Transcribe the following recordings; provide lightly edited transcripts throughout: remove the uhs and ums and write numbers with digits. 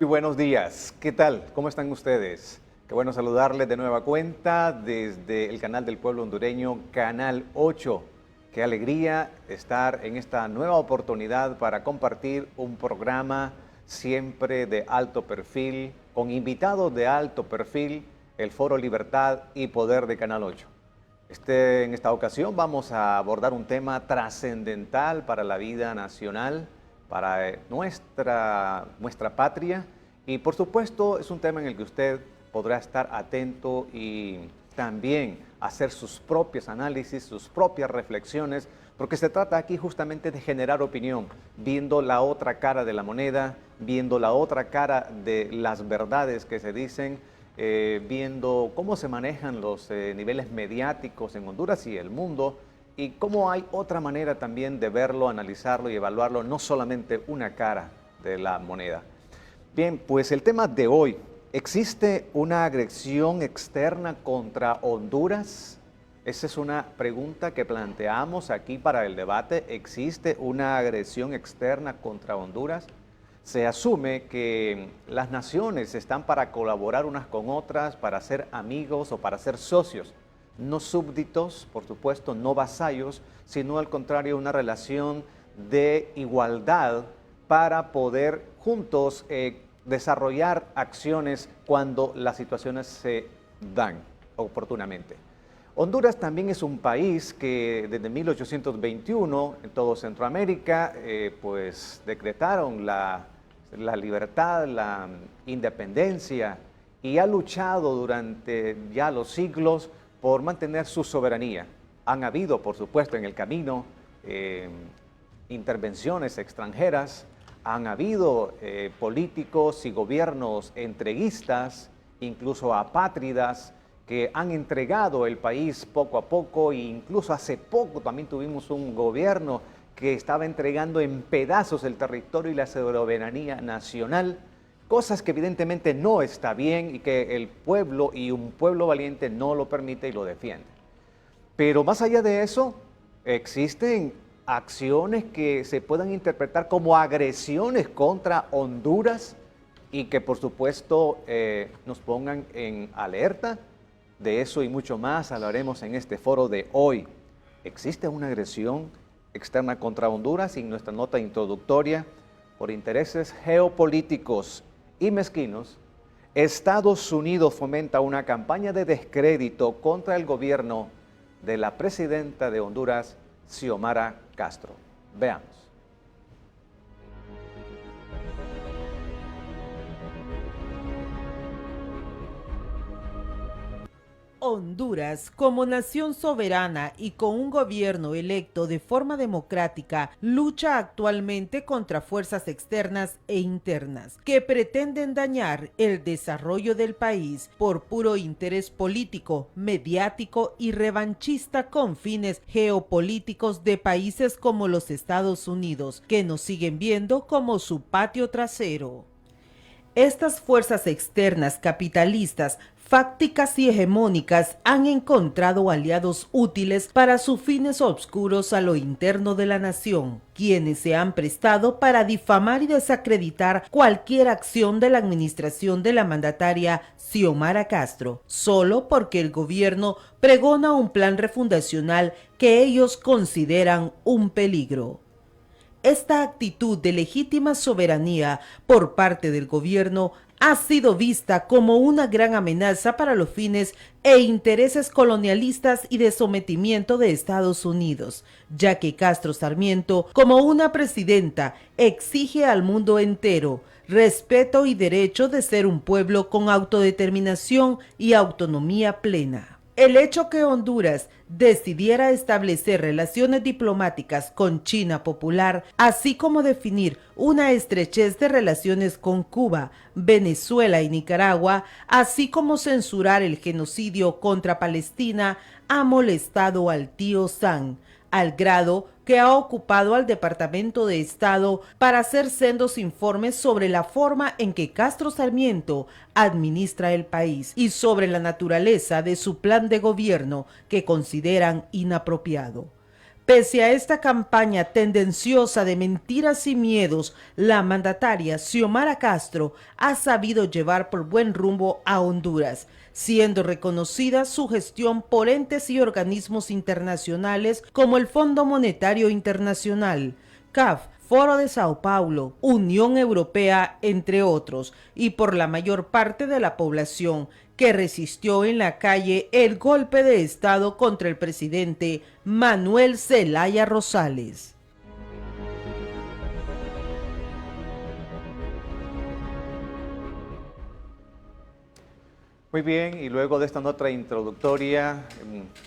Muy buenos días, ¿qué tal? ¿Cómo están ustedes? Qué bueno saludarles de nueva cuenta desde el canal del pueblo hondureño, Canal 8. Qué alegría estar en esta nueva oportunidad para compartir un programa siempre de alto perfil, con invitados de alto perfil, el Foro Libertad y Poder de Canal 8. En esta ocasión vamos a abordar un tema trascendental para la vida nacional, para nuestra patria, y por supuesto es un tema en el que usted podrá estar atento y también hacer sus propios análisis, sus propias reflexiones, porque se trata aquí justamente de generar opinión, viendo la otra cara de la moneda, viendo la otra cara de las verdades que se dicen, viendo cómo se manejan los niveles mediáticos en Honduras y el mundo, y cómo hay otra manera también de verlo, analizarlo y evaluarlo, no solamente una cara de la moneda. Bien, pues el tema de hoy: ¿existe una agresión externa contra Honduras? Esa es una pregunta que planteamos aquí para el debate. ¿Existe una agresión externa contra Honduras? Se asume que las naciones están para colaborar unas con otras, para ser amigos o para ser socios, no súbditos, por supuesto, no vasallos, sino al contrario, una relación de igualdad para poder juntos desarrollar acciones cuando las situaciones se dan oportunamente. Honduras también es un país que desde 1821 en todo Centroamérica pues decretaron la libertad, la independencia, y ha luchado durante ya los siglos por mantener su soberanía. Han habido, por supuesto, en el camino intervenciones extranjeras, han habido políticos y gobiernos entreguistas, incluso apátridas, que han entregado el país poco a poco, e incluso hace poco también tuvimos un gobierno que estaba entregando en pedazos el territorio y la soberanía nacional, cosas que evidentemente no está bien y que el pueblo y un pueblo valiente no lo permite y lo defiende. Pero más allá de eso, existen acciones que se puedan interpretar como agresiones contra Honduras y que por supuesto nos pongan en alerta. De eso y mucho más hablaremos en este foro de hoy. ¿Existe una agresión externa contra Honduras? Y en nuestra nota introductoria: por intereses geopolíticos y mezquinos, Estados Unidos fomenta una campaña de descrédito contra el gobierno de la presidenta de Honduras, Xiomara Castro. Veamos. Honduras, como nación soberana y con un gobierno electo de forma democrática, lucha actualmente contra fuerzas externas e internas que pretenden dañar el desarrollo del país por puro interés político, mediático y revanchista con fines geopolíticos de países como los Estados Unidos, que nos siguen viendo como su patio trasero. Estas fuerzas externas capitalistas, fácticas y hegemónicas han encontrado aliados útiles para sus fines obscuros a lo interno de la nación, quienes se han prestado para difamar y desacreditar cualquier acción de la administración de la mandataria Xiomara Castro, solo porque el gobierno pregona un plan refundacional que ellos consideran un peligro. Esta actitud de legítima soberanía por parte del gobierno ha sido vista como una gran amenaza para los fines e intereses colonialistas y de sometimiento de Estados Unidos, ya que Castro Sarmiento, como una presidenta, exige al mundo entero respeto y derecho de ser un pueblo con autodeterminación y autonomía plena. El hecho que Honduras decidiera establecer relaciones diplomáticas con China Popular, así como definir una estrechez de relaciones con Cuba, Venezuela y Nicaragua, así como censurar el genocidio contra Palestina, ha molestado al tío Sam, al grado que ha ocupado al Departamento de Estado para hacer sendos informes sobre la forma en que Castro Sarmiento administra el país y sobre la naturaleza de su plan de gobierno que consideran inapropiado. Pese a esta campaña tendenciosa de mentiras y miedos, la mandataria Xiomara Castro ha sabido llevar por buen rumbo a Honduras, siendo reconocida su gestión por entes y organismos internacionales como el Fondo Monetario Internacional, CAF, Foro de Sao Paulo, Unión Europea, entre otros, y por la mayor parte de la población, que resistió en la calle el golpe de Estado contra el presidente Manuel Zelaya Rosales. Muy bien, y luego de esta nota introductoria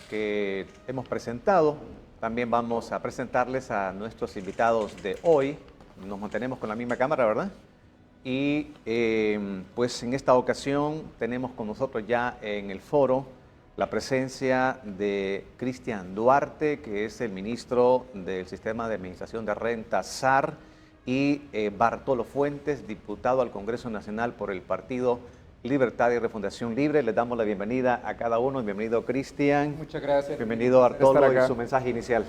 que hemos presentado, también vamos a presentarles a nuestros invitados de hoy. Nos mantenemos con la misma cámara, ¿verdad? Y pues en esta ocasión tenemos con nosotros ya en el foro la presencia de Cristian Duarte, que es el ministro del Sistema de Administración de Renta SAR, y Bartolo Fuentes, diputado al Congreso Nacional por el Partido Libertad y Refundación Libre. Les damos la bienvenida a cada uno. Bienvenido, Cristian. Muchas gracias. Bienvenido, Bartolo, y su mensaje inicial.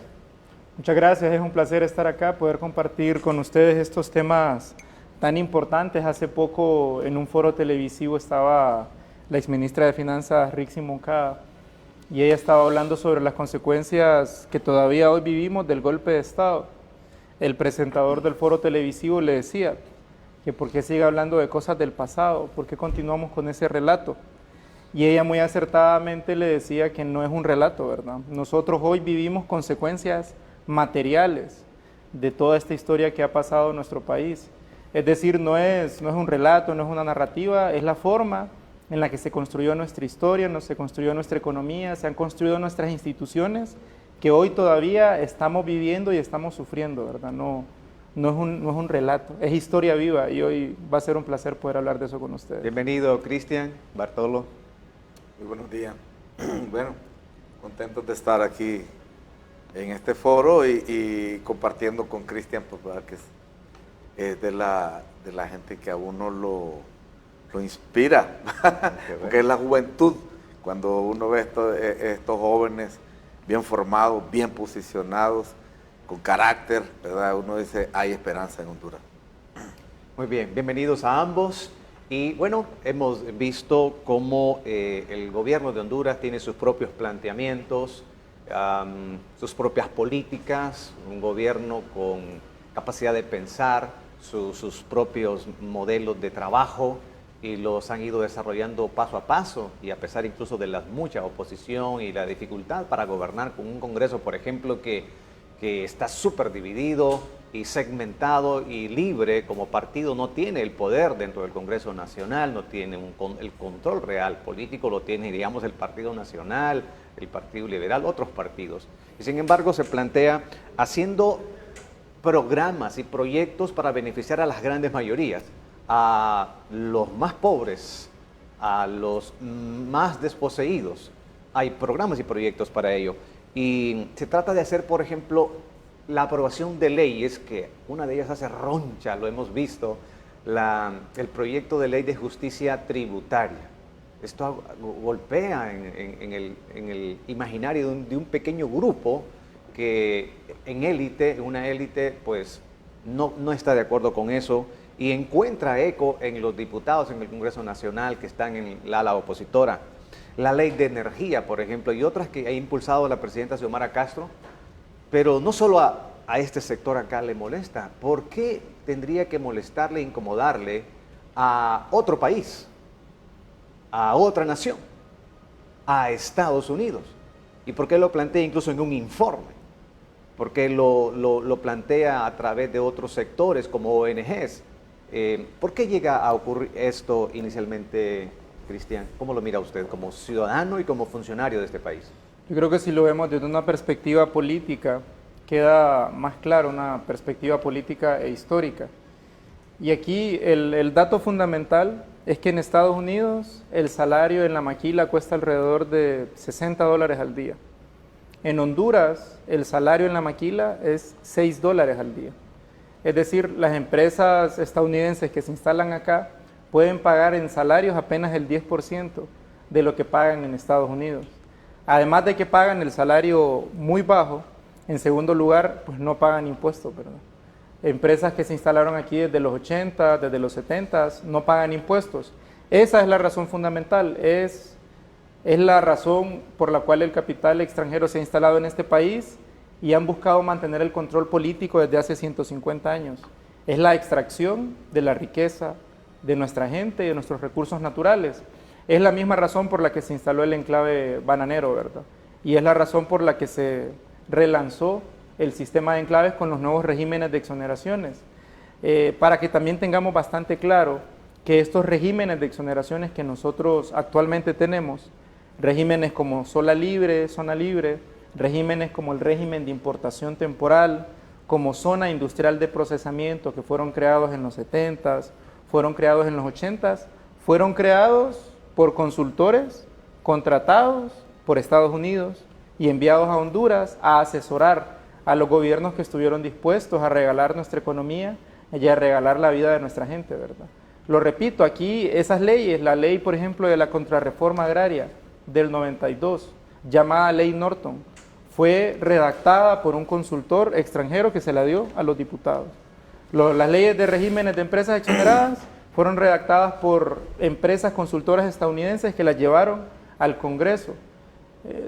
Muchas gracias, es un placer estar acá, poder compartir con ustedes estos temas tan importantes. Hace poco en un foro televisivo estaba la exministra de Finanzas, Rixi Moncada, y ella estaba hablando sobre las consecuencias que todavía hoy vivimos del golpe de Estado. El presentador del foro televisivo le decía que por qué sigue hablando de cosas del pasado, por qué continuamos con ese relato. Y ella muy acertadamente le decía que no es un relato, ¿verdad? Nosotros hoy vivimos consecuencias materiales de toda esta historia que ha pasado en nuestro país. Es decir, no es un relato, no es una narrativa, es la forma en la que se construyó nuestra historia, se construyó nuestra economía, se han construido nuestras instituciones que hoy todavía estamos viviendo y estamos sufriendo, ¿verdad? No es un relato, es historia viva, y hoy va a ser un placer poder hablar de eso con ustedes. Bienvenido, Cristian. Bartolo. Muy buenos días. Bueno, contentos de estar aquí en este foro y compartiendo con Cristian, pues, que es de la gente que a uno lo inspira, porque es la juventud. Cuando uno ve estos jóvenes bien formados, bien posicionados, con carácter, ¿verdad? Uno dice, hay esperanza en Honduras. Muy bien, bienvenidos a ambos. Y bueno, hemos visto cómo el gobierno de Honduras tiene sus propios planteamientos, sus propias políticas, un gobierno con capacidad de pensar, sus propios modelos de trabajo, y los han ido desarrollando paso a paso, y a pesar incluso de la mucha oposición y la dificultad para gobernar con un Congreso, por ejemplo, que está súper dividido y segmentado y libre. Como partido no tiene el poder dentro del Congreso Nacional, no tiene el control real político, lo tiene, digamos, el Partido Nacional, el Partido Liberal, otros partidos. Y sin embargo se plantea haciendo programas y proyectos para beneficiar a las grandes mayorías, a los más pobres, a los más desposeídos. Hay programas y proyectos para ello. Y se trata de hacer, por ejemplo, la aprobación de leyes, que una de ellas hace roncha, lo hemos visto, el proyecto de ley de justicia tributaria. Esto golpea en el imaginario de un pequeño grupo que una élite, pues no está de acuerdo con eso, y encuentra eco en los diputados en el Congreso Nacional que están en la ala opositora. La ley de energía, por ejemplo, y otras que ha impulsado la presidenta Xiomara Castro, pero no solo a este sector acá le molesta. ¿Por qué tendría que molestarle, incomodarle a otro país, a otra nación, a Estados Unidos? ¿Y por qué lo plantea incluso en un informe? ¿Por qué lo plantea a través de otros sectores como ONGs? ¿Por qué llega a ocurrir esto inicialmente, Cristian? ¿Cómo lo mira usted como ciudadano y como funcionario de este país? Yo creo que si lo vemos desde una perspectiva política, queda más claro, una perspectiva política e histórica. Y aquí el dato fundamental es que en Estados Unidos el salario en la maquila cuesta alrededor de $60 al día. En Honduras el salario en la maquila es $6 al día. Es decir, las empresas estadounidenses que se instalan acá pueden pagar en salarios apenas el 10% de lo que pagan en Estados Unidos. Además de que pagan el salario muy bajo, En segundo lugar, pues no pagan impuestos, ¿verdad? Empresas que se instalaron aquí desde los 80, desde los 70, no pagan impuestos. Esa es la razón fundamental, es la razón por la cual el capital extranjero se ha instalado en este país y han buscado mantener el control político desde hace 150 años. Es la extracción de la riqueza de nuestra gente y de nuestros recursos naturales. Es la misma razón por la que se instaló el enclave bananero, ¿verdad? Y es la razón por la que se relanzó el sistema de enclaves con los nuevos regímenes de exoneraciones, para que también tengamos bastante claro que estos regímenes de exoneraciones que nosotros actualmente tenemos, regímenes como zona libre, regímenes como el régimen de importación temporal, como zona industrial de procesamiento que fueron creados en los 70s, fueron creados en los 80s, fueron creados por consultores contratados por Estados Unidos y enviados a Honduras a asesorar a los gobiernos que estuvieron dispuestos a regalar nuestra economía y a regalar la vida de nuestra gente, ¿verdad? Lo repito, aquí esas leyes, la ley, por ejemplo, de la contrarreforma agraria del 92, llamada Ley Norton, fue redactada por un consultor extranjero que se la dio a los diputados. Las leyes de regímenes de empresas exoneradas fueron redactadas por empresas consultoras estadounidenses que las llevaron al Congreso.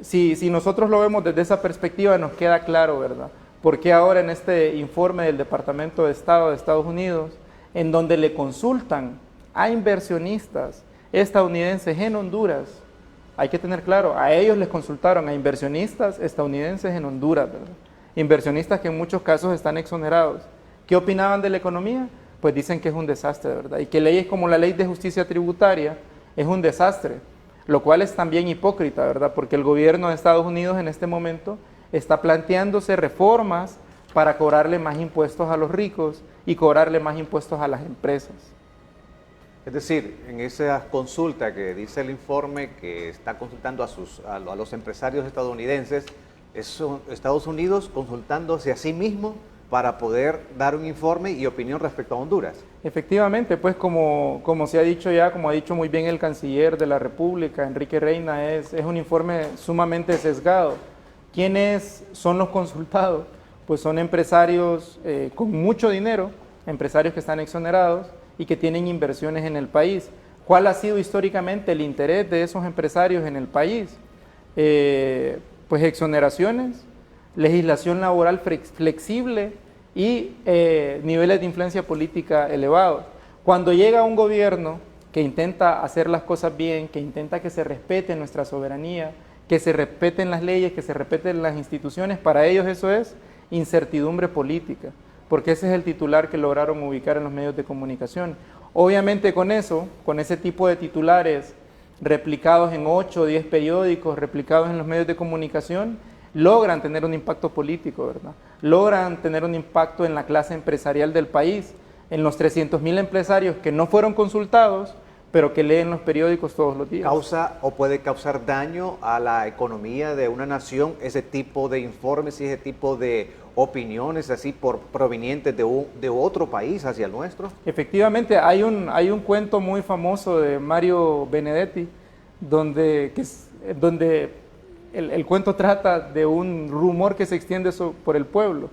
Si nosotros lo vemos desde esa perspectiva, nos queda claro, ¿verdad? Porque ahora en este informe del Departamento de Estado de Estados Unidos, en donde le consultan a inversionistas estadounidenses en Honduras, hay que tener claro, a ellos les consultaron a inversionistas estadounidenses en Honduras, ¿verdad? Inversionistas que en muchos casos están exonerados. ¿Qué opinaban de la economía? Pues dicen que es un desastre, ¿verdad? Y que leyes como la Ley de Justicia Tributaria es un desastre, lo cual es también hipócrita, ¿verdad? Porque el gobierno de Estados Unidos en este momento está planteándose reformas para cobrarle más impuestos a los ricos y cobrarle más impuestos a las empresas. Es decir, en esa consulta que dice el informe que está consultando a los empresarios estadounidenses, es Estados Unidos consultándose a sí mismo para poder dar un informe y opinión respecto a Honduras. Efectivamente, pues como se ha dicho ya, como ha dicho muy bien el canciller de la República, Enrique Reina, es un informe sumamente sesgado. ¿Quiénes son los consultados? Pues son empresarios con mucho dinero, empresarios que están exonerados y que tienen inversiones en el país. ¿Cuál ha sido históricamente el interés de esos empresarios en el país? Pues exoneraciones, legislación laboral flexible y niveles de influencia política elevados. Cuando llega un gobierno que intenta hacer las cosas bien, que intenta que se respete nuestra soberanía, que se respeten las leyes, que se respeten las instituciones, para ellos eso es incertidumbre política, porque ese es el titular que lograron ubicar en los medios de comunicación. Obviamente con eso, con ese tipo de titulares replicados en 8 o 10 periódicos, replicados en los medios de comunicación, logran tener un impacto político, ¿verdad? Logran tener un impacto en la clase empresarial del país, en los 300.000 empresarios que no fueron consultados, pero que leen los periódicos todos los días. ¿Causa o puede causar daño a la economía de una nación ese tipo de informes y ese tipo de opiniones así provenientes de otro país hacia el nuestro? Efectivamente, hay un cuento muy famoso de Mario Benedetti, donde el cuento trata de un rumor que se extiende por el pueblo,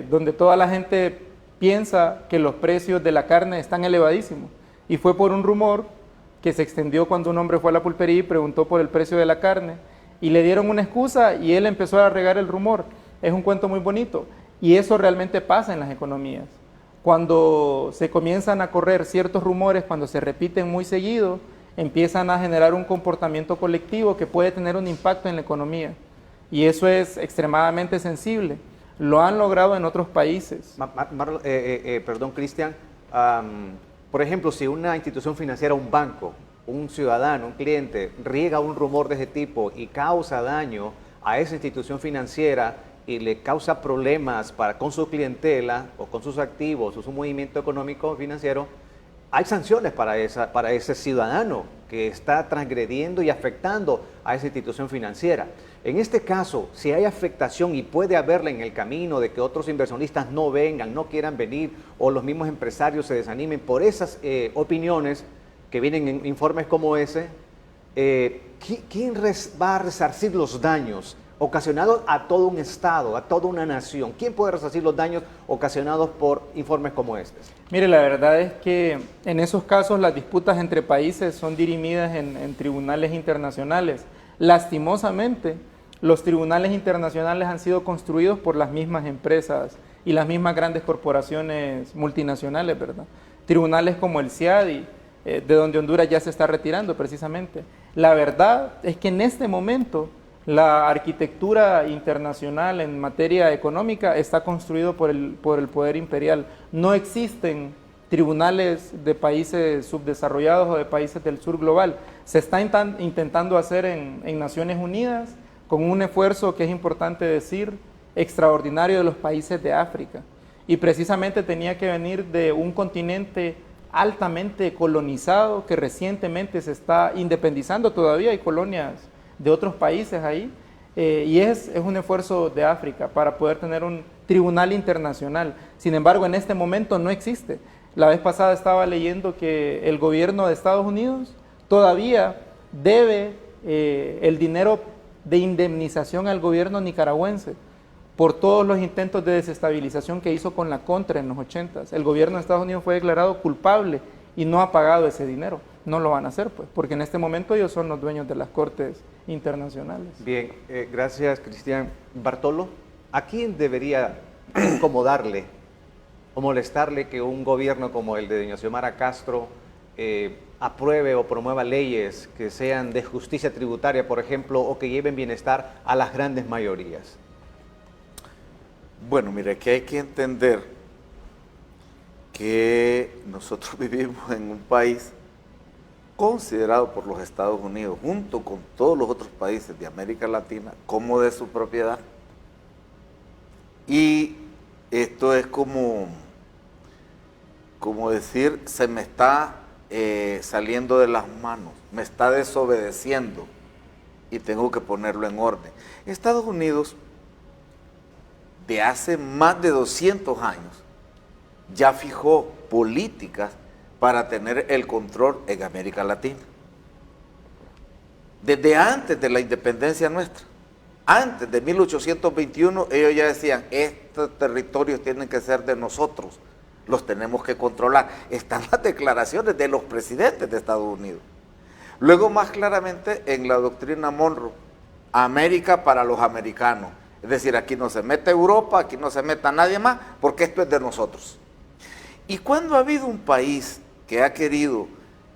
donde toda la gente piensa que los precios de la carne están elevadísimos. Y fue por un rumor que se extendió cuando un hombre fue a la pulpería y preguntó por el precio de la carne. Y le dieron una excusa y él empezó a regar el rumor. Es un cuento muy bonito. Y eso realmente pasa en las economías. Cuando se comienzan a correr ciertos rumores, cuando se repiten muy seguido, empiezan a generar un comportamiento colectivo que puede tener un impacto en la economía. Y eso es extremadamente sensible. Lo han logrado en otros países. Perdón, Cristian. Por ejemplo, si una institución financiera, un banco, un ciudadano, un cliente, riega un rumor de ese tipo y causa daño a esa institución financiera y le causa problemas con su clientela o con sus activos o su movimiento económico financiero, hay sanciones para ese ciudadano que está transgrediendo y afectando a esa institución financiera. En este caso, si hay afectación y puede haberla en el camino de que otros inversionistas no vengan, no quieran venir, o los mismos empresarios se desanimen por esas opiniones que vienen en informes como ese, ¿quién va a resarcir los daños? ocasionados a todo un estado, a toda una nación. ¿Quién puede resarcir los daños ocasionados por informes como estos? Mire, la verdad es que en esos casos las disputas entre países son dirimidas en tribunales internacionales. Lastimosamente, los tribunales internacionales han sido construidos por las mismas empresas y las mismas grandes corporaciones multinacionales, ¿verdad? Tribunales como el CIADI, de donde Honduras ya se está retirando precisamente. La verdad es que en este momento la arquitectura internacional en materia económica está construido por el poder imperial. No existen tribunales de países subdesarrollados o de países del sur global. Se está intentando hacer en Naciones Unidas con un esfuerzo que es importante decir, extraordinario de los países de África. Y precisamente tenía que venir de un continente altamente colonizado que recientemente se está independizando. Todavía hay colonias de otros países ahí, y es un esfuerzo de África para poder tener un tribunal internacional. Sin embargo, en este momento no existe. La vez pasada estaba leyendo que el gobierno de Estados Unidos todavía debe el dinero de indemnización al gobierno nicaragüense por todos los intentos de desestabilización que hizo con la Contra en los 80s. El gobierno de Estados Unidos fue declarado culpable y no ha pagado ese dinero. No lo van a hacer, pues, porque en este momento ellos son los dueños de las cortes internacionales. Bien, gracias, Cristian. Bartolo, ¿a quién debería incomodarle o molestarle que un gobierno como el de doña Xiomara Castro apruebe o promueva leyes que sean de justicia tributaria, por ejemplo, o que lleven bienestar a las grandes mayorías? Bueno, mire, que hay que entender que nosotros vivimos en un país considerado por los Estados Unidos, junto con todos los otros países de América Latina, como de su propiedad. Y esto es como decir, se me está saliendo de las manos, me está desobedeciendo y tengo que ponerlo en orden. Estados Unidos, de hace más de 200 años, ya fijó políticas para tener el control en América Latina. Desde antes de la independencia nuestra, antes de 1821, ellos ya decían, estos territorios tienen que ser de nosotros, los tenemos que controlar. Están las declaraciones de los presidentes de Estados Unidos. Luego, más claramente, en la doctrina Monroe, América para los americanos. Es decir, aquí no se mete Europa, aquí no se meta nadie más, porque esto es de nosotros. Y cuando ha habido un país que ha querido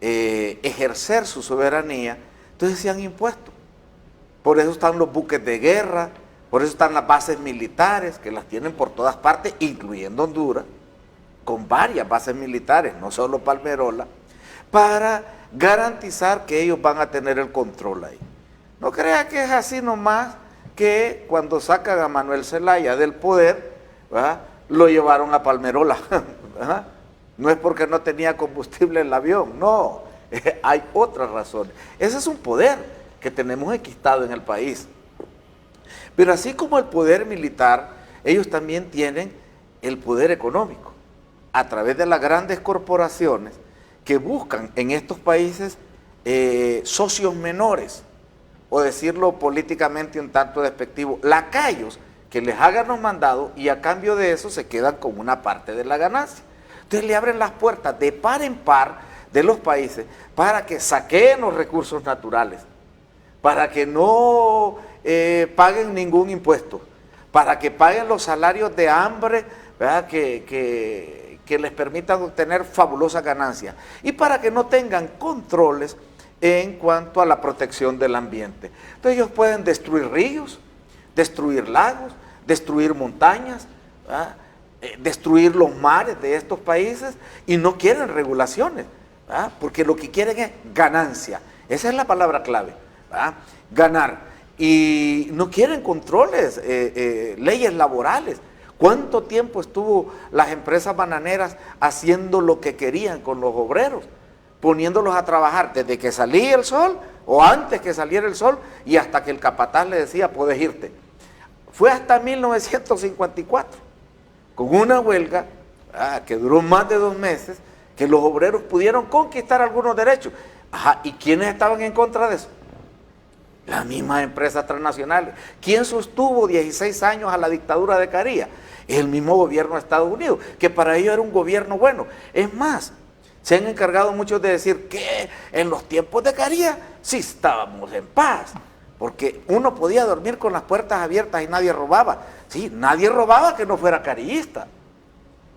ejercer su soberanía, entonces se han impuesto. Por eso están los buques de guerra, por eso están las bases militares, que las tienen por todas partes, incluyendo Honduras, con varias bases militares, no solo Palmerola, para garantizar que ellos van a tener el control ahí. No crea que es así nomás, que cuando sacan a Manuel Zelaya del poder, ¿verdad?, lo llevaron a Palmerola. ¿Verdad? No es porque no tenía combustible el avión, no, hay otras razones. Ese es un poder que tenemos enquistado en el país. Pero así como el poder militar, ellos también tienen el poder económico, a través de las grandes corporaciones que buscan en estos países socios menores, o decirlo políticamente un tanto despectivo, lacayos que les hagan los mandados y a cambio de eso se quedan con una parte de la ganancia. Entonces le abren las puertas de par en par de los países para que saqueen los recursos naturales, para que no paguen ningún impuesto, para que paguen los salarios de hambre, ¿verdad?, que les permitan obtener fabulosas ganancias, y para que no tengan controles en cuanto a la protección del ambiente. Entonces ellos pueden destruir ríos, destruir lagos, destruir montañas, ¿verdad?, destruir los mares de estos países, y no quieren regulaciones, ¿verdad?, porque lo que quieren es ganancia. Esa es la palabra clave, ¿verdad?, ganar. Y no quieren controles, leyes laborales. ¿Cuánto tiempo estuvo las empresas bananeras haciendo lo que querían con los obreros? Poniéndolos a trabajar desde que salía el sol o antes que saliera el sol y hasta que el capataz le decía, puedes irte. Fue hasta 1954, con una huelga que duró más de 2 meses, que los obreros pudieron conquistar algunos derechos. Ajá, ¿y quiénes estaban en contra de eso? Las mismas empresas transnacionales. ¿Quién sostuvo 16 años a la dictadura de Caría? El mismo gobierno de Estados Unidos, que para ellos era un gobierno bueno. Es más, se han encargado muchos de decir que en los tiempos de Caría sí estábamos en paz, porque uno podía dormir con las puertas abiertas y nadie robaba. Sí, nadie robaba que no fuera carillista,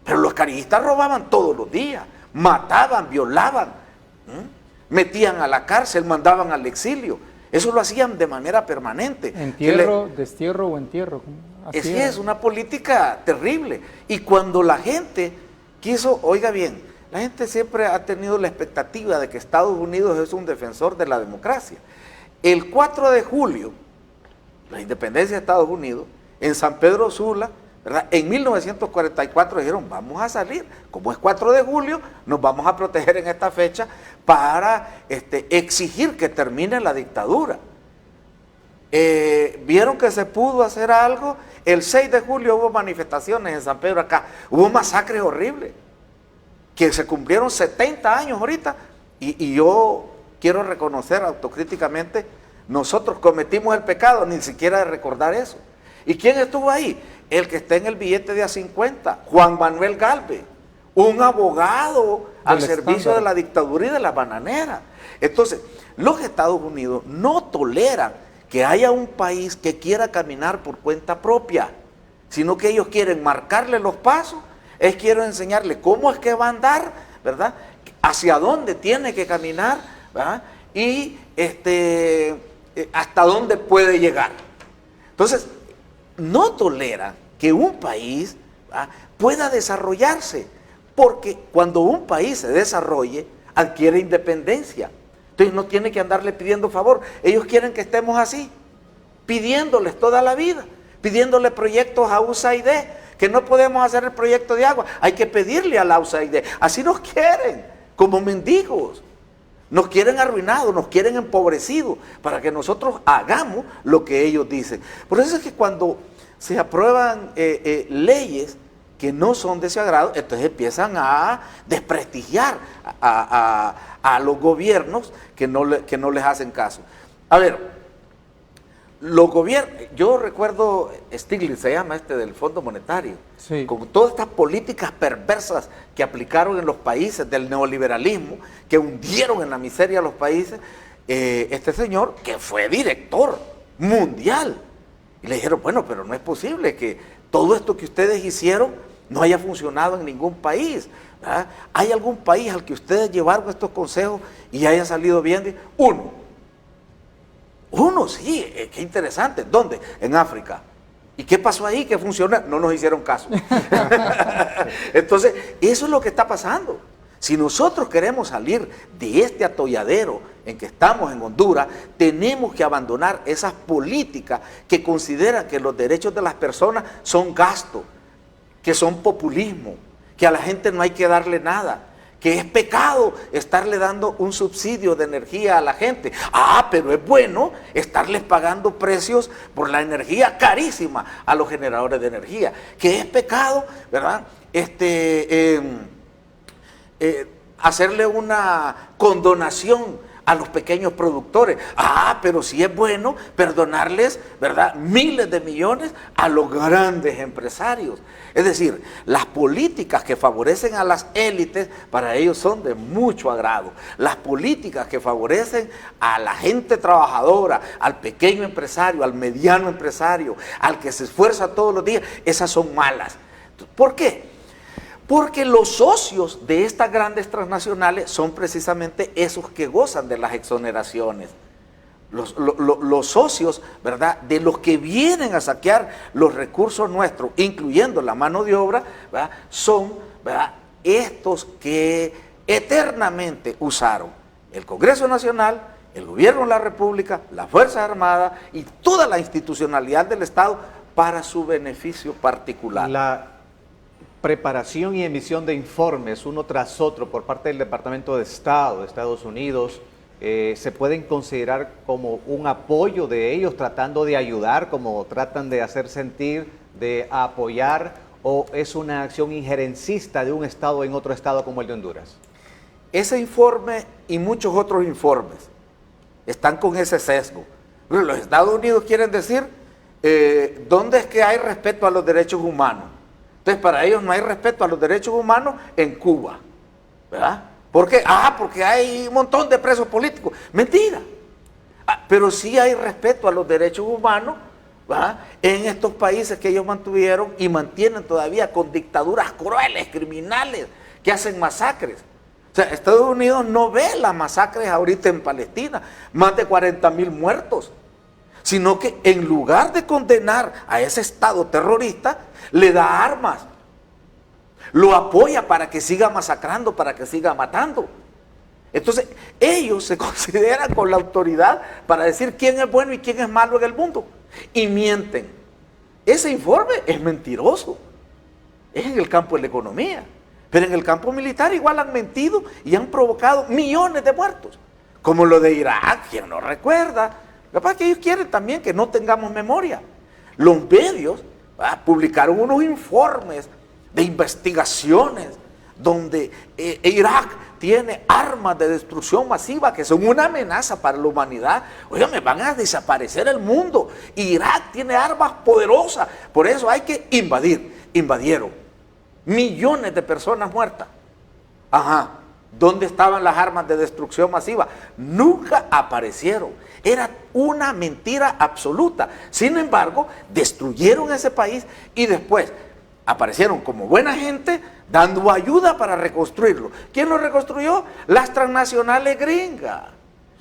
pero los carillistas robaban todos los días, mataban, violaban, metían a la cárcel, mandaban al exilio. Eso lo hacían de manera permanente. Entierro, destierro o entierro. Así es, una política terrible. Y cuando la gente quiso, oiga bien, la gente siempre ha tenido la expectativa de que Estados Unidos es un defensor de la democracia. El 4 de julio, la independencia de Estados Unidos, en San Pedro Sula, ¿verdad? En 1944 dijeron, vamos a salir, como es 4 de julio, nos vamos a proteger en esta fecha para exigir que termine la dictadura. Vieron que se pudo hacer algo. El 6 de julio hubo manifestaciones en San Pedro acá, hubo masacres horribles, que se cumplieron 70 años ahorita, y yo quiero reconocer autocríticamente, nosotros cometimos el pecado ni siquiera de recordar eso. ¿Y quién estuvo ahí? El que está en el billete de A50, Juan Manuel Galvez, un abogado al servicio de la dictadura y de la bananera. Entonces, los Estados Unidos no toleran que haya un país que quiera caminar por cuenta propia, sino que ellos quieren marcarle los pasos, quieren enseñarle cómo es que va a andar, ¿verdad? Hacia dónde tiene que caminar, ¿verdad? Y hasta dónde puede llegar. Entonces, no toleran que un país, ¿verdad?, pueda desarrollarse, porque cuando un país se desarrolle, adquiere independencia. Entonces no tiene que andarle pidiendo favor. Ellos quieren que estemos así, pidiéndoles toda la vida, pidiéndole proyectos a USAID, que no podemos hacer el proyecto de agua, hay que pedirle a la USAID. Así nos quieren, como mendigos. Nos quieren arruinados, nos quieren empobrecidos, para que nosotros hagamos lo que ellos dicen. Por eso es que cuando se aprueban leyes que no son de ese agrado, entonces empiezan a desprestigiar a los gobiernos que no les hacen caso. A ver, los gobiernos, yo recuerdo Stiglitz, se llama del Fondo Monetario, sí, con todas estas políticas perversas que aplicaron en los países del neoliberalismo, que hundieron en la miseria a los países, este señor que fue director mundial, y le dijeron, bueno, pero no es posible que todo esto que ustedes hicieron no haya funcionado en ningún país, ¿verdad? ¿Hay algún país al que ustedes llevaron estos consejos y hayan salido bien? Uno, sí, qué interesante. ¿Dónde? En África. ¿Y qué pasó ahí? ¿Qué funcionó? No nos hicieron caso. Entonces, eso es lo que está pasando. Si nosotros queremos salir de este atolladero en que estamos en Honduras, tenemos que abandonar esas políticas que consideran que los derechos de las personas son gasto, que son populismo, que a la gente no hay que darle nada, que es pecado estarle dando un subsidio de energía a la gente. Pero es bueno estarles pagando precios por la energía carísima a los generadores de energía. Que es pecado, ¿verdad? Hacerle una condonación a los pequeños productores. Pero sí es bueno perdonarles, ¿verdad?, miles de millones a los grandes empresarios. Es decir, las políticas que favorecen a las élites, para ellos son de mucho agrado. Las políticas que favorecen a la gente trabajadora, al pequeño empresario, al mediano empresario, al que se esfuerza todos los días, esas son malas. ¿Por qué? Porque los socios de estas grandes transnacionales son precisamente esos que gozan de las exoneraciones. Los socios, ¿verdad?, de los que vienen a saquear los recursos nuestros, incluyendo la mano de obra, ¿verdad?, son, ¿verdad?, estos que eternamente usaron el Congreso Nacional, el Gobierno de la República, las Fuerzas Armadas y toda la institucionalidad del Estado para su beneficio particular. La preparación y emisión de informes uno tras otro por parte del Departamento de Estado de Estados Unidos, ¿se pueden considerar como un apoyo de ellos tratando de ayudar, como tratan de hacer sentir, de apoyar, o es una acción injerencista de un Estado en otro Estado como el de Honduras? Ese informe y muchos otros informes están con ese sesgo, Pero los Estados Unidos quieren decir, ¿dónde es que hay respeto a los derechos humanos? Entonces, para ellos no hay respeto a los derechos humanos en Cuba, ¿verdad? ¿Por qué? Porque hay un montón de presos políticos. Mentira. Pero sí hay respeto a los derechos humanos, ¿verdad?, en estos países que ellos mantuvieron y mantienen todavía con dictaduras crueles, criminales, que hacen masacres. O sea, Estados Unidos no ve las masacres ahorita en Palestina, más de 40,000 muertos, sino que en lugar de condenar a ese Estado terrorista, le da armas, lo apoya para que siga masacrando, para que siga matando. Entonces, ellos se consideran con la autoridad para decir quién es bueno y quién es malo en el mundo, y mienten. Ese informe es mentiroso, es en el campo de la economía, pero en el campo militar igual han mentido y han provocado millones de muertos, como lo de Irak. ¿Quién no recuerda? Capaz que ellos quieren también que no tengamos memoria. Los medios publicaron unos informes de investigaciones donde Irak tiene armas de destrucción masiva que son una amenaza para la humanidad. Oigan, me van a desaparecer el mundo. Irak tiene armas poderosas, por eso hay que invadir. Invadieron. Millones de personas muertas. Ajá. ¿Dónde estaban las armas de destrucción masiva? Nunca aparecieron. Era una mentira absoluta. Sin embargo, destruyeron ese país y después aparecieron como buena gente dando ayuda para reconstruirlo. ¿Quién lo reconstruyó? Las transnacionales gringas.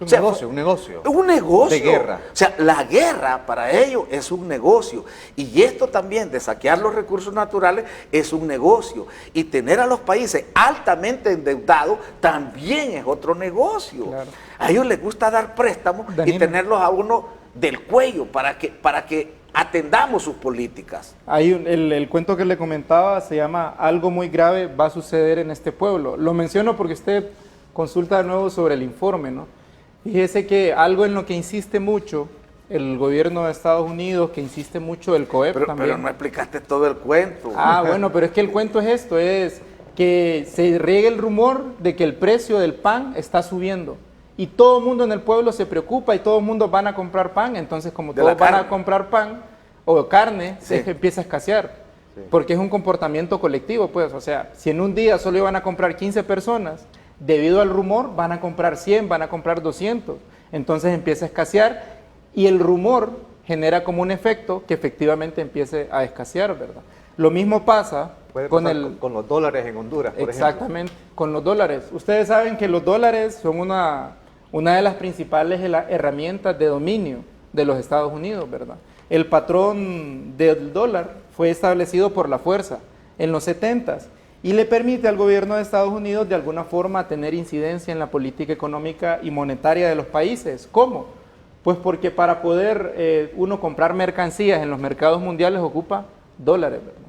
Es un negocio. Un negocio. De guerra. O sea, la guerra para ellos es un negocio. Y esto también de saquear los recursos naturales es un negocio. Y tener a los países altamente endeudados también es otro negocio. Claro. A ellos les gusta dar préstamos, Danilo, y tenerlos a uno del cuello para que atendamos sus políticas. El cuento que le comentaba se llama Algo muy grave va a suceder en este pueblo. Lo menciono porque usted consulta de nuevo sobre el informe, ¿no? Fíjese que algo en lo que insiste mucho el gobierno de Estados Unidos, que insiste mucho el COEP también. Pero no explicaste todo el cuento. Bueno, pero es que el cuento es esto, es que se riega el rumor de que el precio del pan está subiendo. Y todo el mundo en el pueblo se preocupa y todo el mundo van a comprar pan. Entonces, como todos van a comprar pan o carne, sí, se empieza a escasear. Sí. Porque es un comportamiento colectivo, pues. O sea, si en un día solo iban a comprar 15 personas, debido al rumor van a comprar 100, van a comprar 200. Entonces empieza a escasear y el rumor genera como un efecto que efectivamente empiece a escasear, ¿verdad? Lo mismo pasa con los dólares en Honduras, por exactamente, ejemplo. Con los dólares. Ustedes saben que los dólares son una de las principales herramientas de dominio de los Estados Unidos, ¿verdad? El patrón del dólar fue establecido por la fuerza en los 70s y le permite al gobierno de Estados Unidos de alguna forma tener incidencia en la política económica y monetaria de los países. ¿Cómo? Pues porque para poder uno comprar mercancías en los mercados mundiales ocupa dólares, ¿verdad?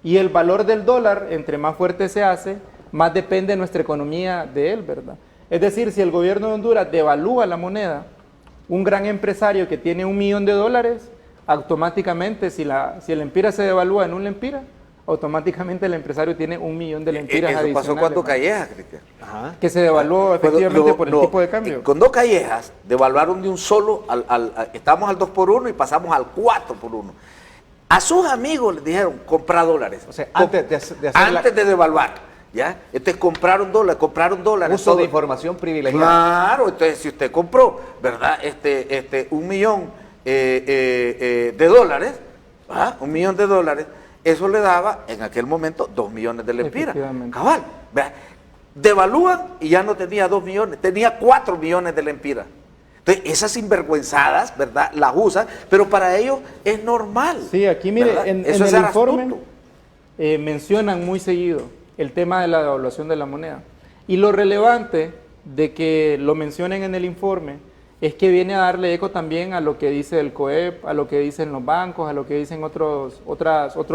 Y el valor del dólar, entre más fuerte se hace, más depende nuestra economía de él, ¿verdad? Es decir, si el gobierno de Honduras devalúa la moneda, un gran empresario que tiene $1 millón, automáticamente, si el lempira se devalúa en un lempira, automáticamente el empresario tiene $1 millón de lempiras adicionales. ¿Eso pasó cuando Callejas, Cristian? Que se devaluó efectivamente por el tipo de cambio. Con 2 Callejas devaluaron de un solo, estamos al 2 por 1 y pasamos al 4 por 1. A sus amigos les dijeron, compra dólares. O sea, antes de devaluar, ¿ya? Entonces compraron dólares. Uso de información privilegiada. Claro, entonces si usted compró, ¿verdad? $1 millón de dólares, ¿verdad? $1 millón de dólares, eso le daba en aquel momento 2 millones de lempiras. Cabal, ¿verdad? Devalúan y ya no tenía 2 millones, tenía 4 millones de lempiras. Entonces, esas sinvergüenzadas, ¿verdad?, las usan, pero para ellos es normal. Sí, aquí mire, en el informe mencionan muy seguido el tema de la devaluación de la moneda. Y lo relevante de que lo mencionen en el informe es que viene a darle eco también a lo que dice el COEP, a lo que dicen los bancos, a lo que dicen otros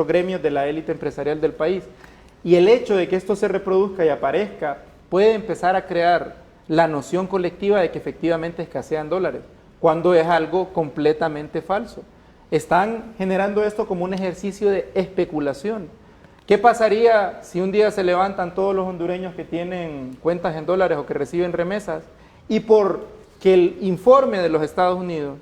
gremios de la élite empresarial del país. Y el hecho de que esto se reproduzca y aparezca puede empezar a crear la noción colectiva de que efectivamente escasean dólares, cuando es algo completamente falso. Están generando esto como un ejercicio de especulación. ¿Qué pasaría si un día se levantan todos los hondureños que tienen cuentas en dólares o que reciben remesas y por que el informe de los Estados Unidos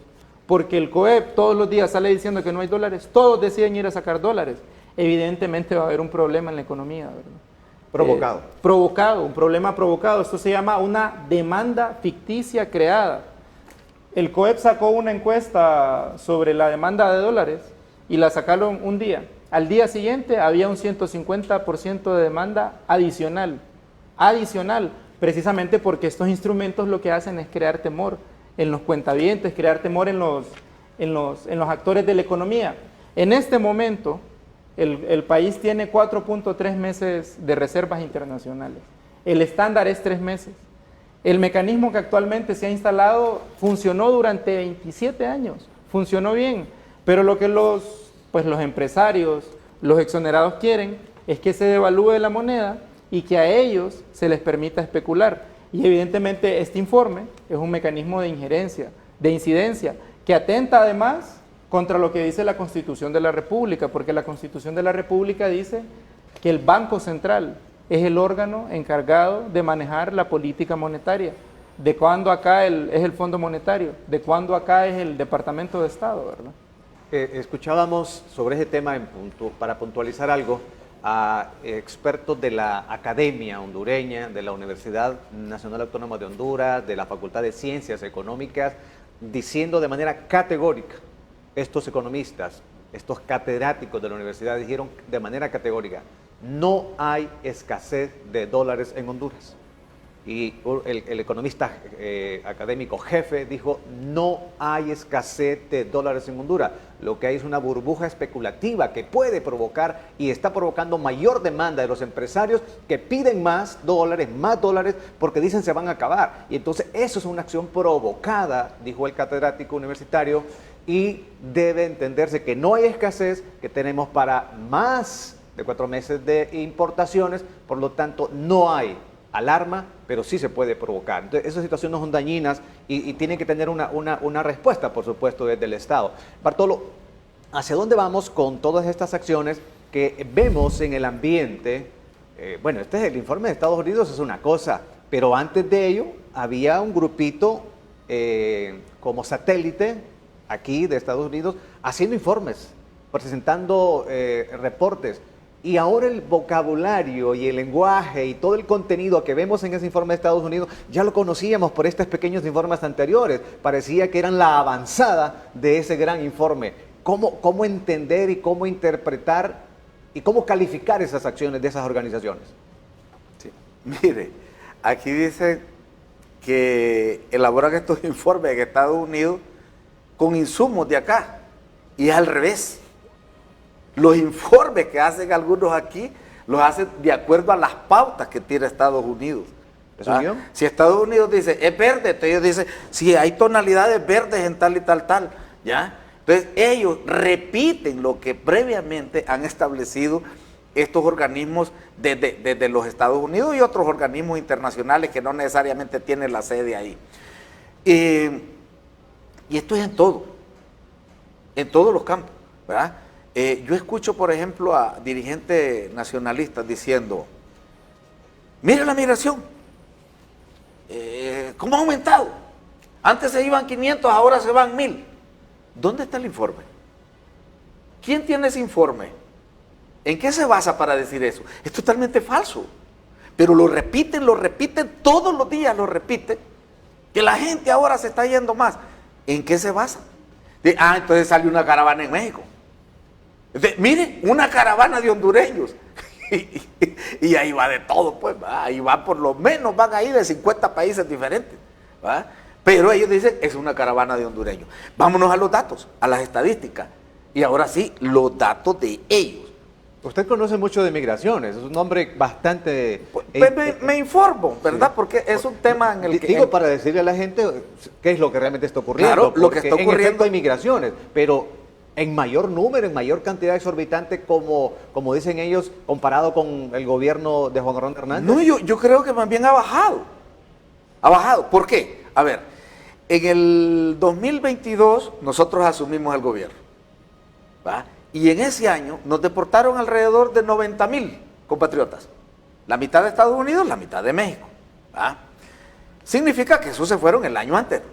porque el COEP todos los días sale diciendo que no hay dólares, todos deciden ir a sacar dólares. Evidentemente va a haber un problema en la economía, ¿verdad? Provocado. Un problema provocado. Esto se llama una demanda ficticia creada. El COEP sacó una encuesta sobre la demanda de dólares y la sacaron un día. Al día siguiente había un 150% de demanda adicional, precisamente porque estos instrumentos lo que hacen es crear temor en los cuentavientes, crear temor en los actores de la economía. En este momento, el país tiene 4.3 meses de reservas internacionales. El estándar es 3 meses. El mecanismo que actualmente se ha instalado funcionó durante 27 años, funcionó bien, pero lo que los empresarios, los exonerados quieren es que se devalúe la moneda y que a ellos se les permita especular. Y evidentemente este informe es un mecanismo de injerencia, de incidencia, que atenta además contra lo que dice la Constitución de la República, porque la Constitución de la República dice que el Banco Central es el órgano encargado de manejar la política monetaria. ¿De cuándo acá es el Fondo Monetario? ¿De cuándo acá es el Departamento de Estado, verdad? Escuchábamos sobre ese tema para puntualizar algo a expertos de la Academia Hondureña, de la Universidad Nacional Autónoma de Honduras, de la Facultad de Ciencias Económicas, diciendo de manera categórica, estos economistas, estos catedráticos de la universidad dijeron de manera categórica, no hay escasez de dólares en Honduras. Y el economista académico jefe dijo, no hay escasez de dólares en Honduras. Lo que hay es una burbuja especulativa que puede provocar y está provocando mayor demanda de los empresarios que piden más dólares, porque dicen se van a acabar. Y entonces eso es una acción provocada, dijo el catedrático universitario, y debe entenderse que no hay escasez, que tenemos para más de 4 meses de importaciones, por lo tanto no hay alarma, pero sí se puede provocar. Entonces, esas situaciones son dañinas y tienen que tener una respuesta, por supuesto, desde el Estado. Bartolo, ¿hacia dónde vamos con todas estas acciones que vemos en el ambiente? Bueno, este es el informe de Estados Unidos, es una cosa, pero antes de ello había un grupito como satélite aquí de Estados Unidos haciendo informes, presentando reportes. Y ahora el vocabulario y el lenguaje y todo el contenido que vemos en ese informe de Estados Unidos, ya lo conocíamos por estos pequeños informes anteriores. Parecía que eran la avanzada de ese gran informe. ¿Cómo entender y cómo interpretar y cómo calificar esas acciones de esas organizaciones? Sí. Mire, aquí dice que elaboran estos informes en Estados Unidos con insumos de acá. Y es al revés. Los informes que hacen algunos aquí, los hacen de acuerdo a las pautas que tiene Estados Unidos. Si Estados Unidos dice, es verde, entonces ellos dicen, sí, hay tonalidades verdes en tal y tal, ¿ya? Entonces ellos repiten lo que previamente han establecido estos organismos desde los Estados Unidos y otros organismos internacionales que no necesariamente tienen la sede ahí. Y esto es en todos los campos, ¿verdad? Yo escucho, por ejemplo, a dirigentes nacionalistas diciendo, mire la migración, ¿cómo ha aumentado? Antes se iban 500, ahora se van 1000. ¿Dónde está el informe? ¿Quién tiene ese informe? ¿En qué se basa para decir eso? Es totalmente falso, pero lo repiten todos los días, que la gente ahora se está yendo más. ¿En qué se basa? Entonces salió una caravana en México. Mire, una caravana de hondureños. Y ahí va de todo, pues, ahí va por lo menos, van ahí de 50 países diferentes, ¿va? Pero ellos dicen, es una caravana de hondureños. Vámonos a los datos, a las estadísticas. Y ahora sí, los datos de ellos. Usted conoce mucho de migraciones, es un hombre bastante... me informo, ¿verdad? Sí. Porque es un tema en el que... Digo, para decirle a la gente qué es lo que realmente está ocurriendo. Claro, lo que está ocurriendo... En efecto hay migraciones, pero en mayor número, en mayor cantidad exorbitante, como dicen ellos, comparado con el gobierno de Juan Orlando Hernández. No, yo creo que más bien ha bajado. Ha bajado. ¿Por qué? A ver, en el 2022 nosotros asumimos el gobierno, ¿va? Y en ese año nos deportaron alrededor de 90,000 compatriotas. La mitad de Estados Unidos, la mitad de México, ¿va? Significa que esos se fueron el año anterior,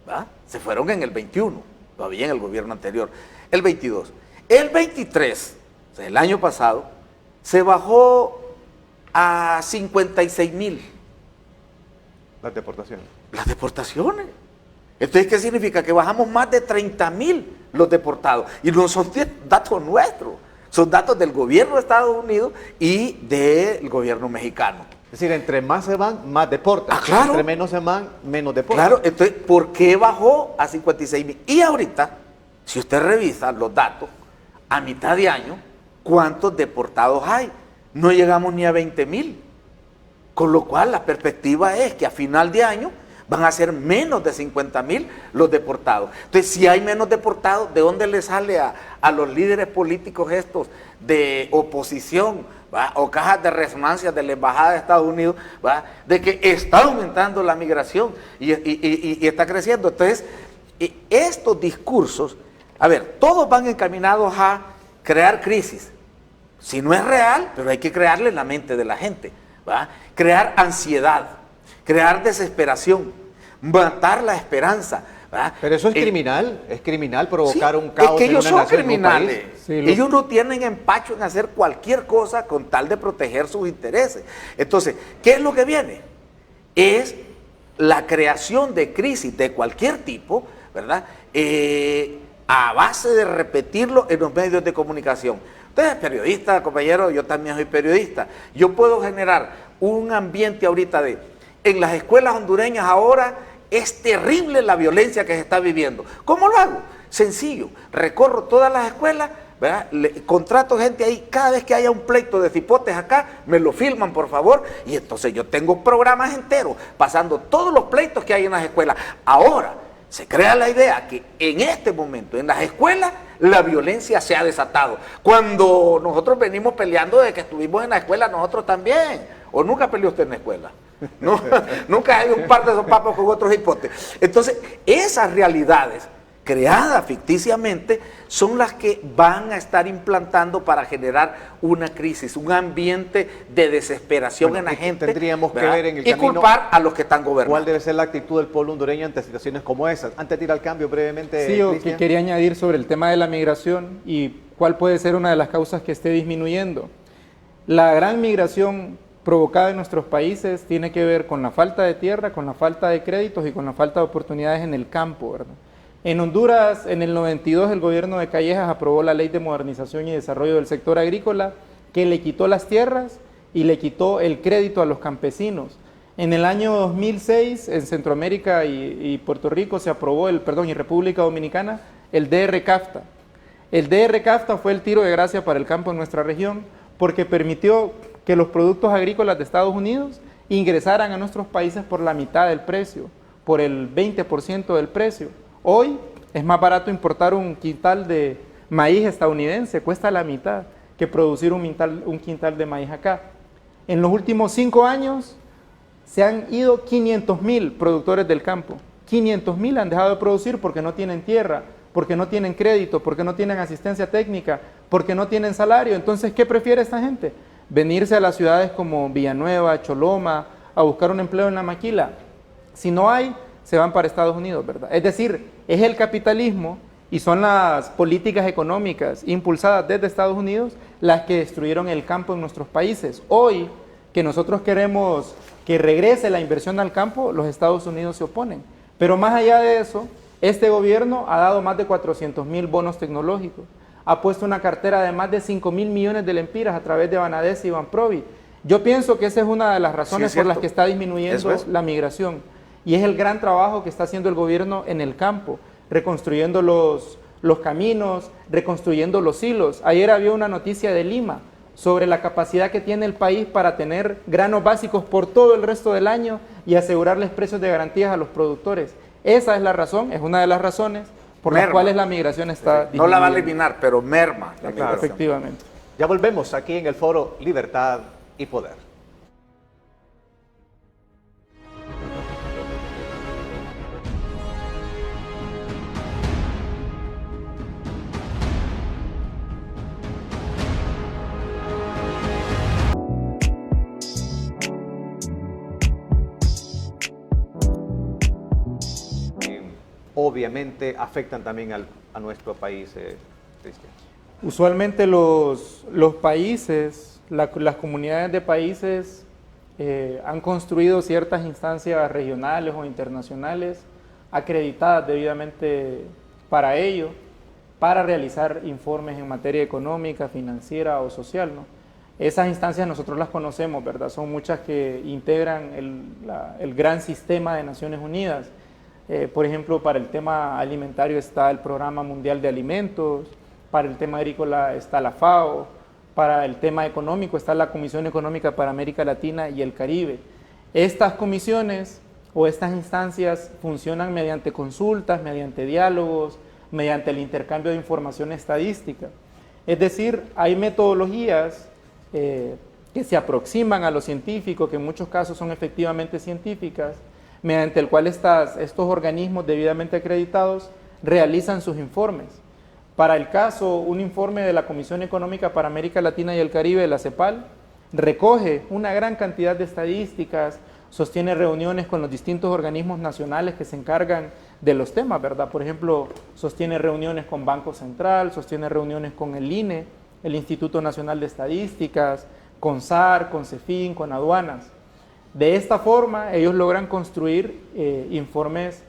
¿va? Se fueron en el 21, todavía en el gobierno anterior. El 22. El 23, o sea, el año pasado, se bajó a 56,000. Las deportaciones. Las deportaciones. Entonces, ¿qué significa? Que bajamos más de 30,000 los deportados. Y no son datos nuestros, son datos del gobierno de Estados Unidos y del gobierno mexicano. Es decir, entre más se van, más deportan. Ah, claro. Entre menos se van, menos deportan. Claro, entonces, ¿por qué bajó a 56,000? Y ahorita, si usted revisa los datos, a mitad de año, ¿cuántos deportados hay? No llegamos ni a 20,000. Con lo cual, la perspectiva es que a final de año van a ser menos de 50,000 los deportados. Entonces, si hay menos deportados, ¿de dónde le sale a los líderes políticos estos de oposición, ¿va? O cajas de resonancia de la Embajada de Estados Unidos, ¿va? De que está aumentando la migración y está creciendo? Entonces, estos discursos, a ver, todos van encaminados a crear crisis. Si no es real, pero hay que crearle en la mente de la gente, ¿va? Crear ansiedad, crear desesperación, matar la esperanza, ¿va? Pero eso es criminal provocar un caos. Es que ellos en una son nación, en un criminales. país. Sí, Ellos no tienen empacho en hacer cualquier cosa con tal de proteger sus intereses. Entonces, ¿qué es lo que viene? Es la creación de crisis de cualquier tipo, ¿verdad? A base de repetirlo en los medios de comunicación. Usted es periodista, compañero, yo también soy periodista. Yo puedo generar un ambiente ahorita en las escuelas hondureñas ahora es terrible la violencia que se está viviendo. ¿Cómo lo hago? Sencillo, recorro todas las escuelas, ¿verdad? Contrato gente ahí, cada vez que haya un pleito de cipotes acá, me lo filman por favor, y entonces yo tengo programas enteros pasando todos los pleitos que hay en las escuelas. Ahora, se crea la idea que en este momento, en las escuelas, la violencia se ha desatado. Cuando nosotros venimos peleando desde que estuvimos en la escuela, nosotros también. ¿O nunca peleó usted en la escuela? No, nunca hay un par de sopapos con otros hipotes. Entonces, esas realidades creadas ficticiamente son las que van a estar implantando para generar una crisis, un ambiente de desesperación en la gente. Tendríamos que ¿verdad? ver en el y camino culpar a los que están gobernando. ¿Cuál debe ser la actitud del pueblo hondureño ante situaciones como esas? Antes de ir al cambio, brevemente, Sí, yo Cristian. quería añadir sobre el tema de la migración y cuál puede ser una de las causas que esté disminuyendo. La gran migración provocada en nuestros países tiene que ver con la falta de tierra, con la falta de créditos y con la falta de oportunidades en el campo, ¿verdad? En Honduras, en el 92, el gobierno de Callejas aprobó la Ley de Modernización y Desarrollo del Sector Agrícola, que le quitó las tierras y le quitó el crédito a los campesinos. En el año 2006, en Centroamérica y Puerto Rico se aprobó, y República Dominicana, el DR-CAFTA. El DR-CAFTA fue el tiro de gracia para el campo en nuestra región, porque permitió que los productos agrícolas de Estados Unidos ingresaran a nuestros países por la mitad del precio, por el 20% del precio. Hoy es más barato importar un quintal de maíz estadounidense, cuesta la mitad que producir un quintal de maíz acá. En los últimos 5 años se han ido 500,000 productores del campo. 500,000 han dejado de producir porque no tienen tierra, porque no tienen crédito, porque no tienen asistencia técnica, porque no tienen salario. Entonces, ¿qué prefiere esta gente? Venirse a las ciudades como Villanueva, Choloma, a buscar un empleo en la maquila. Si no hay, se van para Estados Unidos, ¿verdad? Es decir, es el capitalismo y son las políticas económicas impulsadas desde Estados Unidos las que destruyeron el campo en nuestros países. Hoy, que nosotros queremos que regrese la inversión al campo, los Estados Unidos se oponen. Pero más allá de eso, este gobierno ha dado más de 400,000 bonos tecnológicos, ha puesto una cartera de más de 5,000 millones de lempiras a través de Banades y Banprovi. Yo pienso que esa es una de las razones por las que está disminuyendo la migración. Y es el gran trabajo que está haciendo el gobierno en el campo, reconstruyendo los caminos, reconstruyendo los hilos. Ayer había una noticia de Lima sobre la capacidad que tiene el país para tener granos básicos por todo el resto del año y asegurarles precios de garantías a los productores. Esa es la razón, es una de las razones por las cuales la migración está disminuyendo. No la va a eliminar, pero merma la migración. Efectivamente. Ya volvemos aquí en el foro Libertad y Poder. obviamente afectan también a nuestro país, Cristian. Usualmente los países, las comunidades de países han construido ciertas instancias regionales o internacionales acreditadas debidamente para ello, para realizar informes en materia económica, financiera o social, ¿no? Esas instancias nosotros las conocemos, ¿verdad? Son muchas que integran el gran sistema de Naciones Unidas. Por ejemplo, para el tema alimentario está el Programa Mundial de Alimentos, para el tema agrícola está la FAO, para el tema económico está la Comisión Económica para América Latina y el Caribe. Estas comisiones o estas instancias funcionan mediante consultas, mediante diálogos, mediante el intercambio de información estadística. Es decir, hay metodologías que se aproximan a lo científico, que en muchos casos son efectivamente científicas, mediante el cual estos organismos debidamente acreditados realizan sus informes. Para el caso, un informe de la Comisión Económica para América Latina y el Caribe, la CEPAL, recoge una gran cantidad de estadísticas, sostiene reuniones con los distintos organismos nacionales que se encargan de los temas, ¿verdad? Por ejemplo, sostiene reuniones con Banco Central, sostiene reuniones con el INE, el Instituto Nacional de Estadísticas, con SAR, con CEFIN, con aduanas. De esta forma, ellos logran construir informes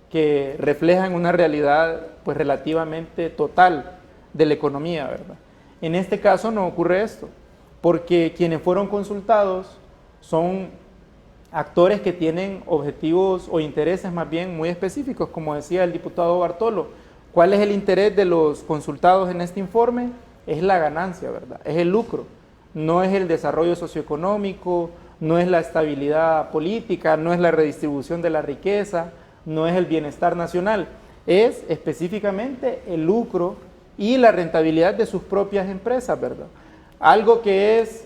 que reflejan una realidad pues relativamente total de la economía, ¿verdad? En este caso no ocurre esto, porque quienes fueron consultados son actores que tienen objetivos o intereses más bien muy específicos, como decía el diputado Bartolo. ¿Cuál es el interés de los consultados en este informe? Es la ganancia, ¿verdad? Es el lucro, no es el desarrollo socioeconómico, no es la estabilidad política, no es la redistribución de la riqueza, no es el bienestar nacional, es específicamente el lucro y la rentabilidad de sus propias empresas, ¿verdad? Algo que es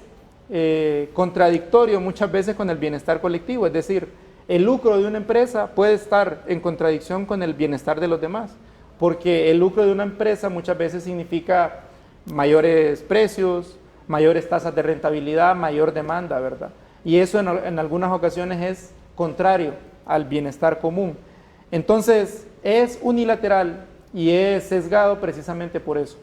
contradictorio muchas veces con el bienestar colectivo, es decir, el lucro de una empresa puede estar en contradicción con el bienestar de los demás, porque el lucro de una empresa muchas veces significa mayores precios, mayores tasas de rentabilidad, mayor demanda, ¿verdad? Y eso en algunas ocasiones es contrario al bienestar común. Entonces, es unilateral y es sesgado precisamente por eso.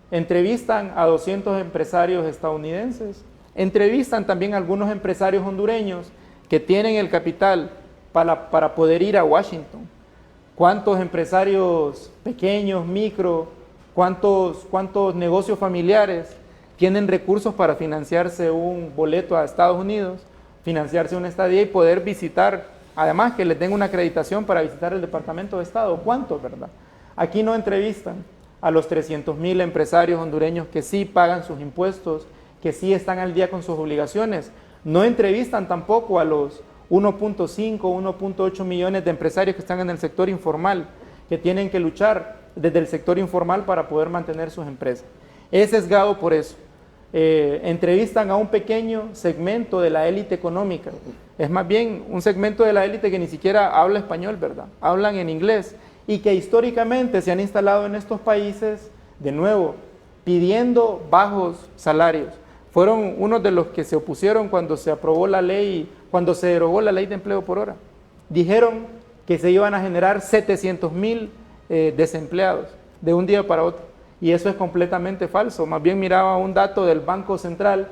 Entrevistan a 200 empresarios estadounidenses, entrevistan también a algunos empresarios hondureños que tienen el capital para poder ir a Washington. ¿Cuántos empresarios pequeños, micro, cuántos negocios familiares tienen recursos para financiarse un boleto a Estados Unidos, financiarse una estadía y poder visitar, además que les den una acreditación para visitar el Departamento de Estado? ¿Cuántos, verdad? Aquí no entrevistan a los 300,000 empresarios hondureños que sí pagan sus impuestos, que sí están al día con sus obligaciones. No entrevistan tampoco a los 1.5, 1.8 millones de empresarios que están en el sector informal, que tienen que luchar desde el sector informal para poder mantener sus empresas. Es sesgado por eso. Entrevistan a un pequeño segmento de la élite económica. Es más bien un segmento de la élite que ni siquiera habla español, ¿verdad? Hablan en inglés y que históricamente se han instalado en estos países, de nuevo, pidiendo bajos salarios. Fueron unos de los que se opusieron cuando se aprobó la ley, cuando se derogó la ley de empleo por hora. Dijeron que se iban a generar 700,000 desempleados de un día para otro. Y eso es completamente falso. Más bien miraba un dato del Banco Central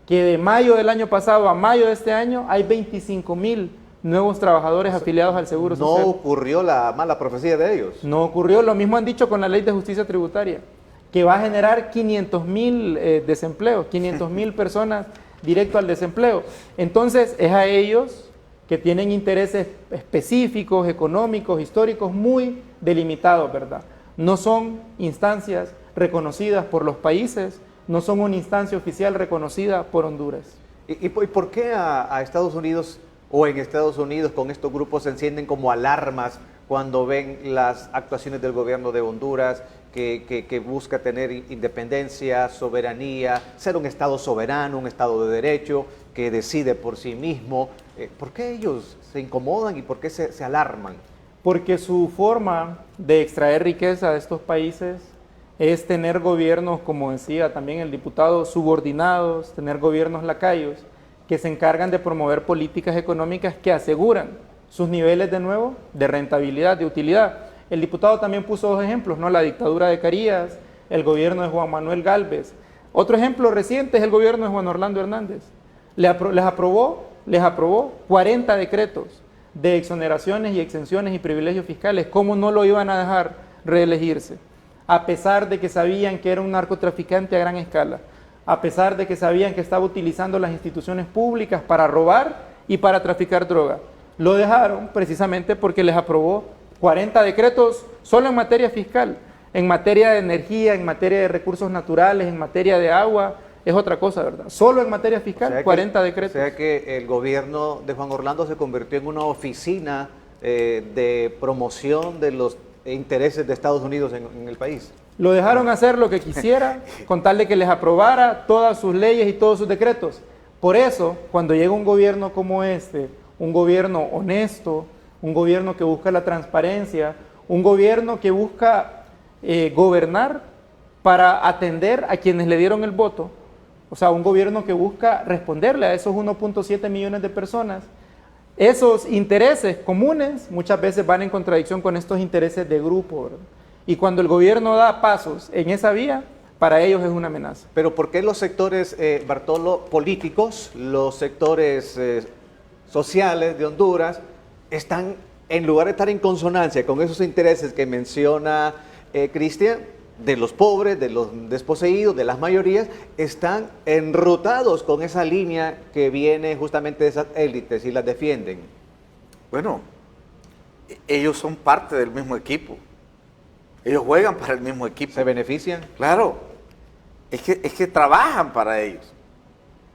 que de mayo del año pasado a mayo de este año hay 25,000 nuevos trabajadores afiliados al Seguro Social. ¿No ocurrió la mala profecía de ellos? No ocurrió, lo mismo han dicho con la Ley de Justicia Tributaria, que va a generar 500,000 desempleos, 500,000 personas directo al desempleo. Entonces es a ellos que tienen intereses específicos, económicos, históricos muy delimitados, ¿verdad? No son instancias reconocidas por los países, no son una instancia oficial reconocida por Honduras. ¿Y por qué a Estados Unidos o en Estados Unidos con estos grupos se encienden como alarmas cuando ven las actuaciones del gobierno de Honduras que busca tener independencia, soberanía, ser un Estado soberano, un Estado de derecho, que decide por sí mismo? ¿Por qué ellos se incomodan y por qué se alarman? Porque su forma de extraer riqueza de estos países es tener gobiernos, como decía también el diputado, subordinados, tener gobiernos lacayos que se encargan de promover políticas económicas que aseguran sus niveles de nuevo de rentabilidad, de utilidad. El diputado también puso dos ejemplos, ¿no? La dictadura de Carías, el gobierno de Juan Manuel Gálvez. Otro ejemplo reciente es el gobierno de Juan Orlando Hernández. Les aprobó 40 decretos de exoneraciones y exenciones y privilegios fiscales. ¿Cómo no lo iban a dejar reelegirse? A pesar de que sabían que era un narcotraficante a gran escala, a pesar de que sabían que estaba utilizando las instituciones públicas para robar y para traficar droga. Lo dejaron precisamente porque les aprobó 40 decretos solo en materia fiscal, en materia de energía, en materia de recursos naturales, en materia de agua, es otra cosa, ¿verdad? Solo en materia fiscal, 40 decretos. O sea que el gobierno de Juan Orlando se convirtió en una oficina de promoción de los intereses de Estados Unidos en el país. Lo dejaron hacer lo que quisiera, con tal de que les aprobara todas sus leyes y todos sus decretos. Por eso, cuando llega un gobierno como este, un gobierno honesto, un gobierno que busca la transparencia, un gobierno que busca gobernar para atender a quienes le dieron el voto, o sea, un gobierno que busca responderle a esos 1.7 millones de personas, esos intereses comunes muchas veces van en contradicción con estos intereses de grupo, ¿verdad? Y cuando el gobierno da pasos en esa vía, para ellos es una amenaza. Pero ¿por qué los sectores, Bartolo, políticos, los sectores sociales de Honduras, están, en lugar de estar en consonancia con esos intereses que menciona Cristian, de los pobres, de los desposeídos, de las mayorías, están enrutados con esa línea que viene justamente de esas élites y las defienden? Bueno, ellos son parte del mismo equipo. Ellos juegan para el mismo equipo. ¿Se benefician? Claro, es que trabajan para ellos.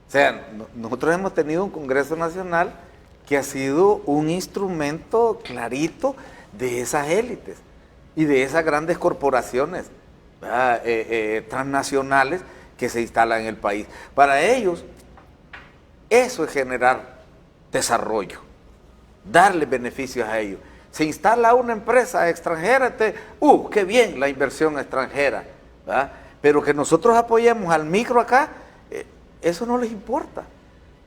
O sea, nosotros hemos tenido un Congreso Nacional que ha sido un instrumento clarito de esas élites y de esas grandes corporaciones transnacionales que se instalan en el país. Para ellos, eso es generar desarrollo, darle beneficios a ellos. Se instala una empresa extranjera, qué bien la inversión extranjera, ¿verdad? Pero que nosotros apoyemos al micro acá, eso no les importa,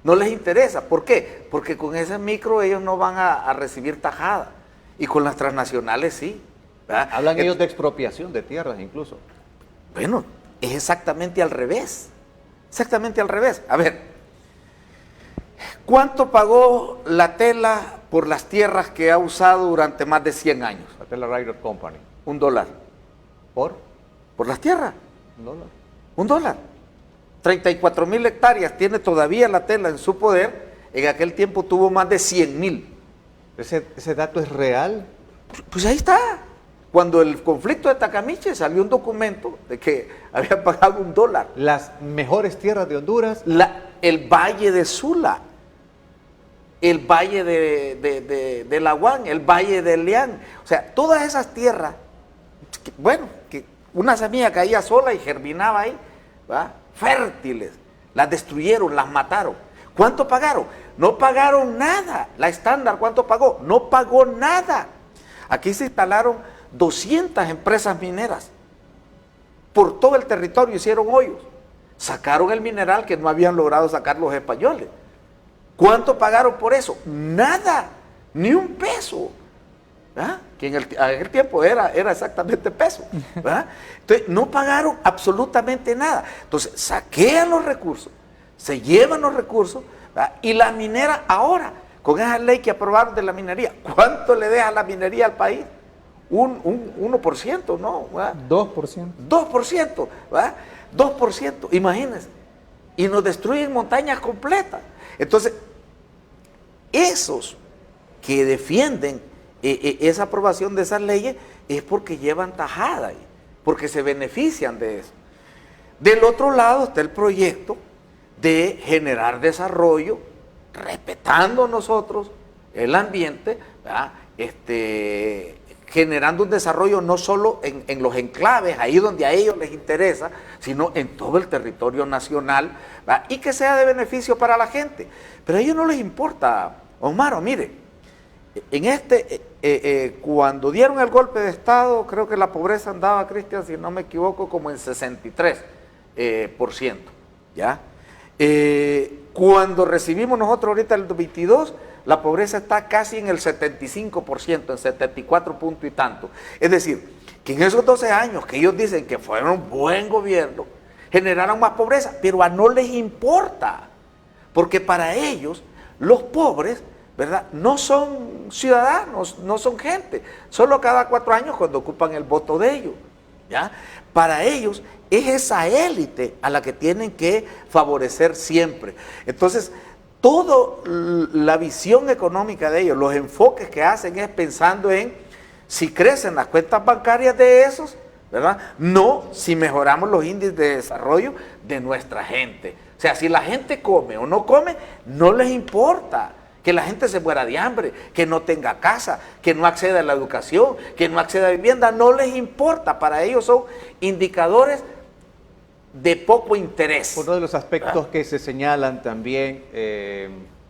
no les interesa. ¿Por qué? Porque con ese micro ellos no van a recibir tajada, y con las transnacionales sí, ¿verdad? Hablan ellos de expropiación de tierras incluso. Bueno, es exactamente al revés, exactamente al revés. A ver, ¿cuánto pagó la tela por las tierras que ha usado durante más de 100 años? La Tela Railroad Company. $1. ¿Por? ¿Por las tierras? $1. $1. 34,000 hectáreas tiene todavía la tela en su poder. En aquel tiempo tuvo más de 100,000. ¿Ese dato es real? Pues ahí está. Cuando el conflicto de Tacamiche salió un documento de que había pagado $1. Las mejores tierras de Honduras. El Valle de Sula, el Valle de Laguán, el Valle de Leán, o sea, todas esas tierras, que una semilla caía sola y germinaba ahí, ¿va? Fértiles, las destruyeron, las mataron. ¿Cuánto pagaron? No pagaron nada. La Estándar, ¿cuánto pagó? No pagó nada. Aquí se instalaron 200 empresas mineras. Por todo el territorio hicieron hoyos. Sacaron el mineral que no habían logrado sacar los españoles. ¿Cuánto pagaron por eso? Nada, ni un peso. ¿Verdad? Que en aquel tiempo era exactamente peso. ¿Verdad? Entonces, no pagaron absolutamente nada. Entonces, saquean los recursos, se llevan los recursos, ¿verdad? Y la minera ahora, con esa ley que aprobaron de la minería, ¿cuánto le deja la minería al país? Un 1%, ¿no? ¿Verdad? 2%. 2%, ¿verdad? 2%, imagínense. Y nos destruyen montañas completas. Entonces, esos que defienden esa aprobación de esas leyes es porque llevan tajada, porque se benefician de eso. Del otro lado está el proyecto de generar desarrollo, respetando nosotros el ambiente, ¿verdad? Generando un desarrollo no solo en los enclaves, ahí donde a ellos les interesa, sino en todo el territorio nacional, ¿verdad? Y que sea de beneficio para la gente. Pero a ellos no les importa, Omar, mire, cuando dieron el golpe de Estado, creo que la pobreza andaba, Cristian, si no me equivoco, como en 63%, ¿ya? Cuando recibimos nosotros ahorita el 22, la pobreza está casi en el 75%, en 74 puntos y tanto. Es decir, que en esos 12 años que ellos dicen que fueron buen gobierno, generaron más pobreza, pero a no les importa, porque para ellos los pobres, ¿verdad?, no son ciudadanos, no son gente, solo cada 4 años cuando ocupan el voto de ellos, ¿ya? Para ellos es esa élite a la que tienen que favorecer siempre. Entonces, toda la visión económica de ellos, los enfoques que hacen es pensando en si crecen las cuentas bancarias de esos, ¿verdad? No si mejoramos los índices de desarrollo de nuestra gente. O sea, si la gente come o no come, no les importa. Que la gente se muera de hambre, que no tenga casa, que no acceda a la educación, que no acceda a vivienda, no les importa. Para ellos son indicadores de poco interés. Uno de los aspectos que se señalan también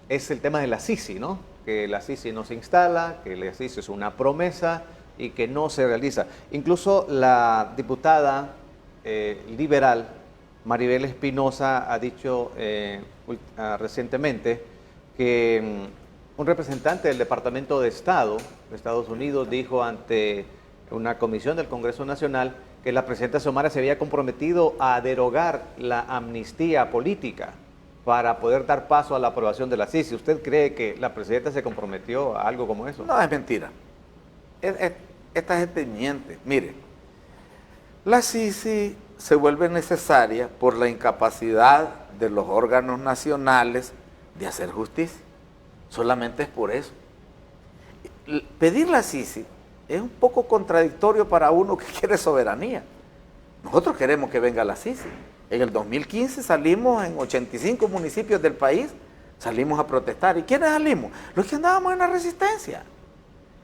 es el tema de la Sisi, ¿no? Que la Sisi no se instala, que la Sisi es una promesa y que no se realiza. Incluso la diputada liberal Maribel Espinosa ha dicho recientemente que un representante del Departamento de Estado de Estados Unidos dijo ante una comisión del Congreso Nacional que la presidenta Xiomara se había comprometido a derogar la amnistía política para poder dar paso a la aprobación de la Sisi. ¿Usted cree que la presidenta se comprometió a algo como eso? No, es mentira. Esta gente miente. Mire, la Sisi se vuelve necesaria por la incapacidad de los órganos nacionales de hacer justicia. Solamente es por eso. Pedir la Sisi es un poco contradictorio para uno que quiere soberanía. Nosotros queremos que venga la Sisi. En el 2015 salimos en 85 municipios del país, salimos a protestar. ¿Y quiénes salimos? Los que andábamos en la resistencia.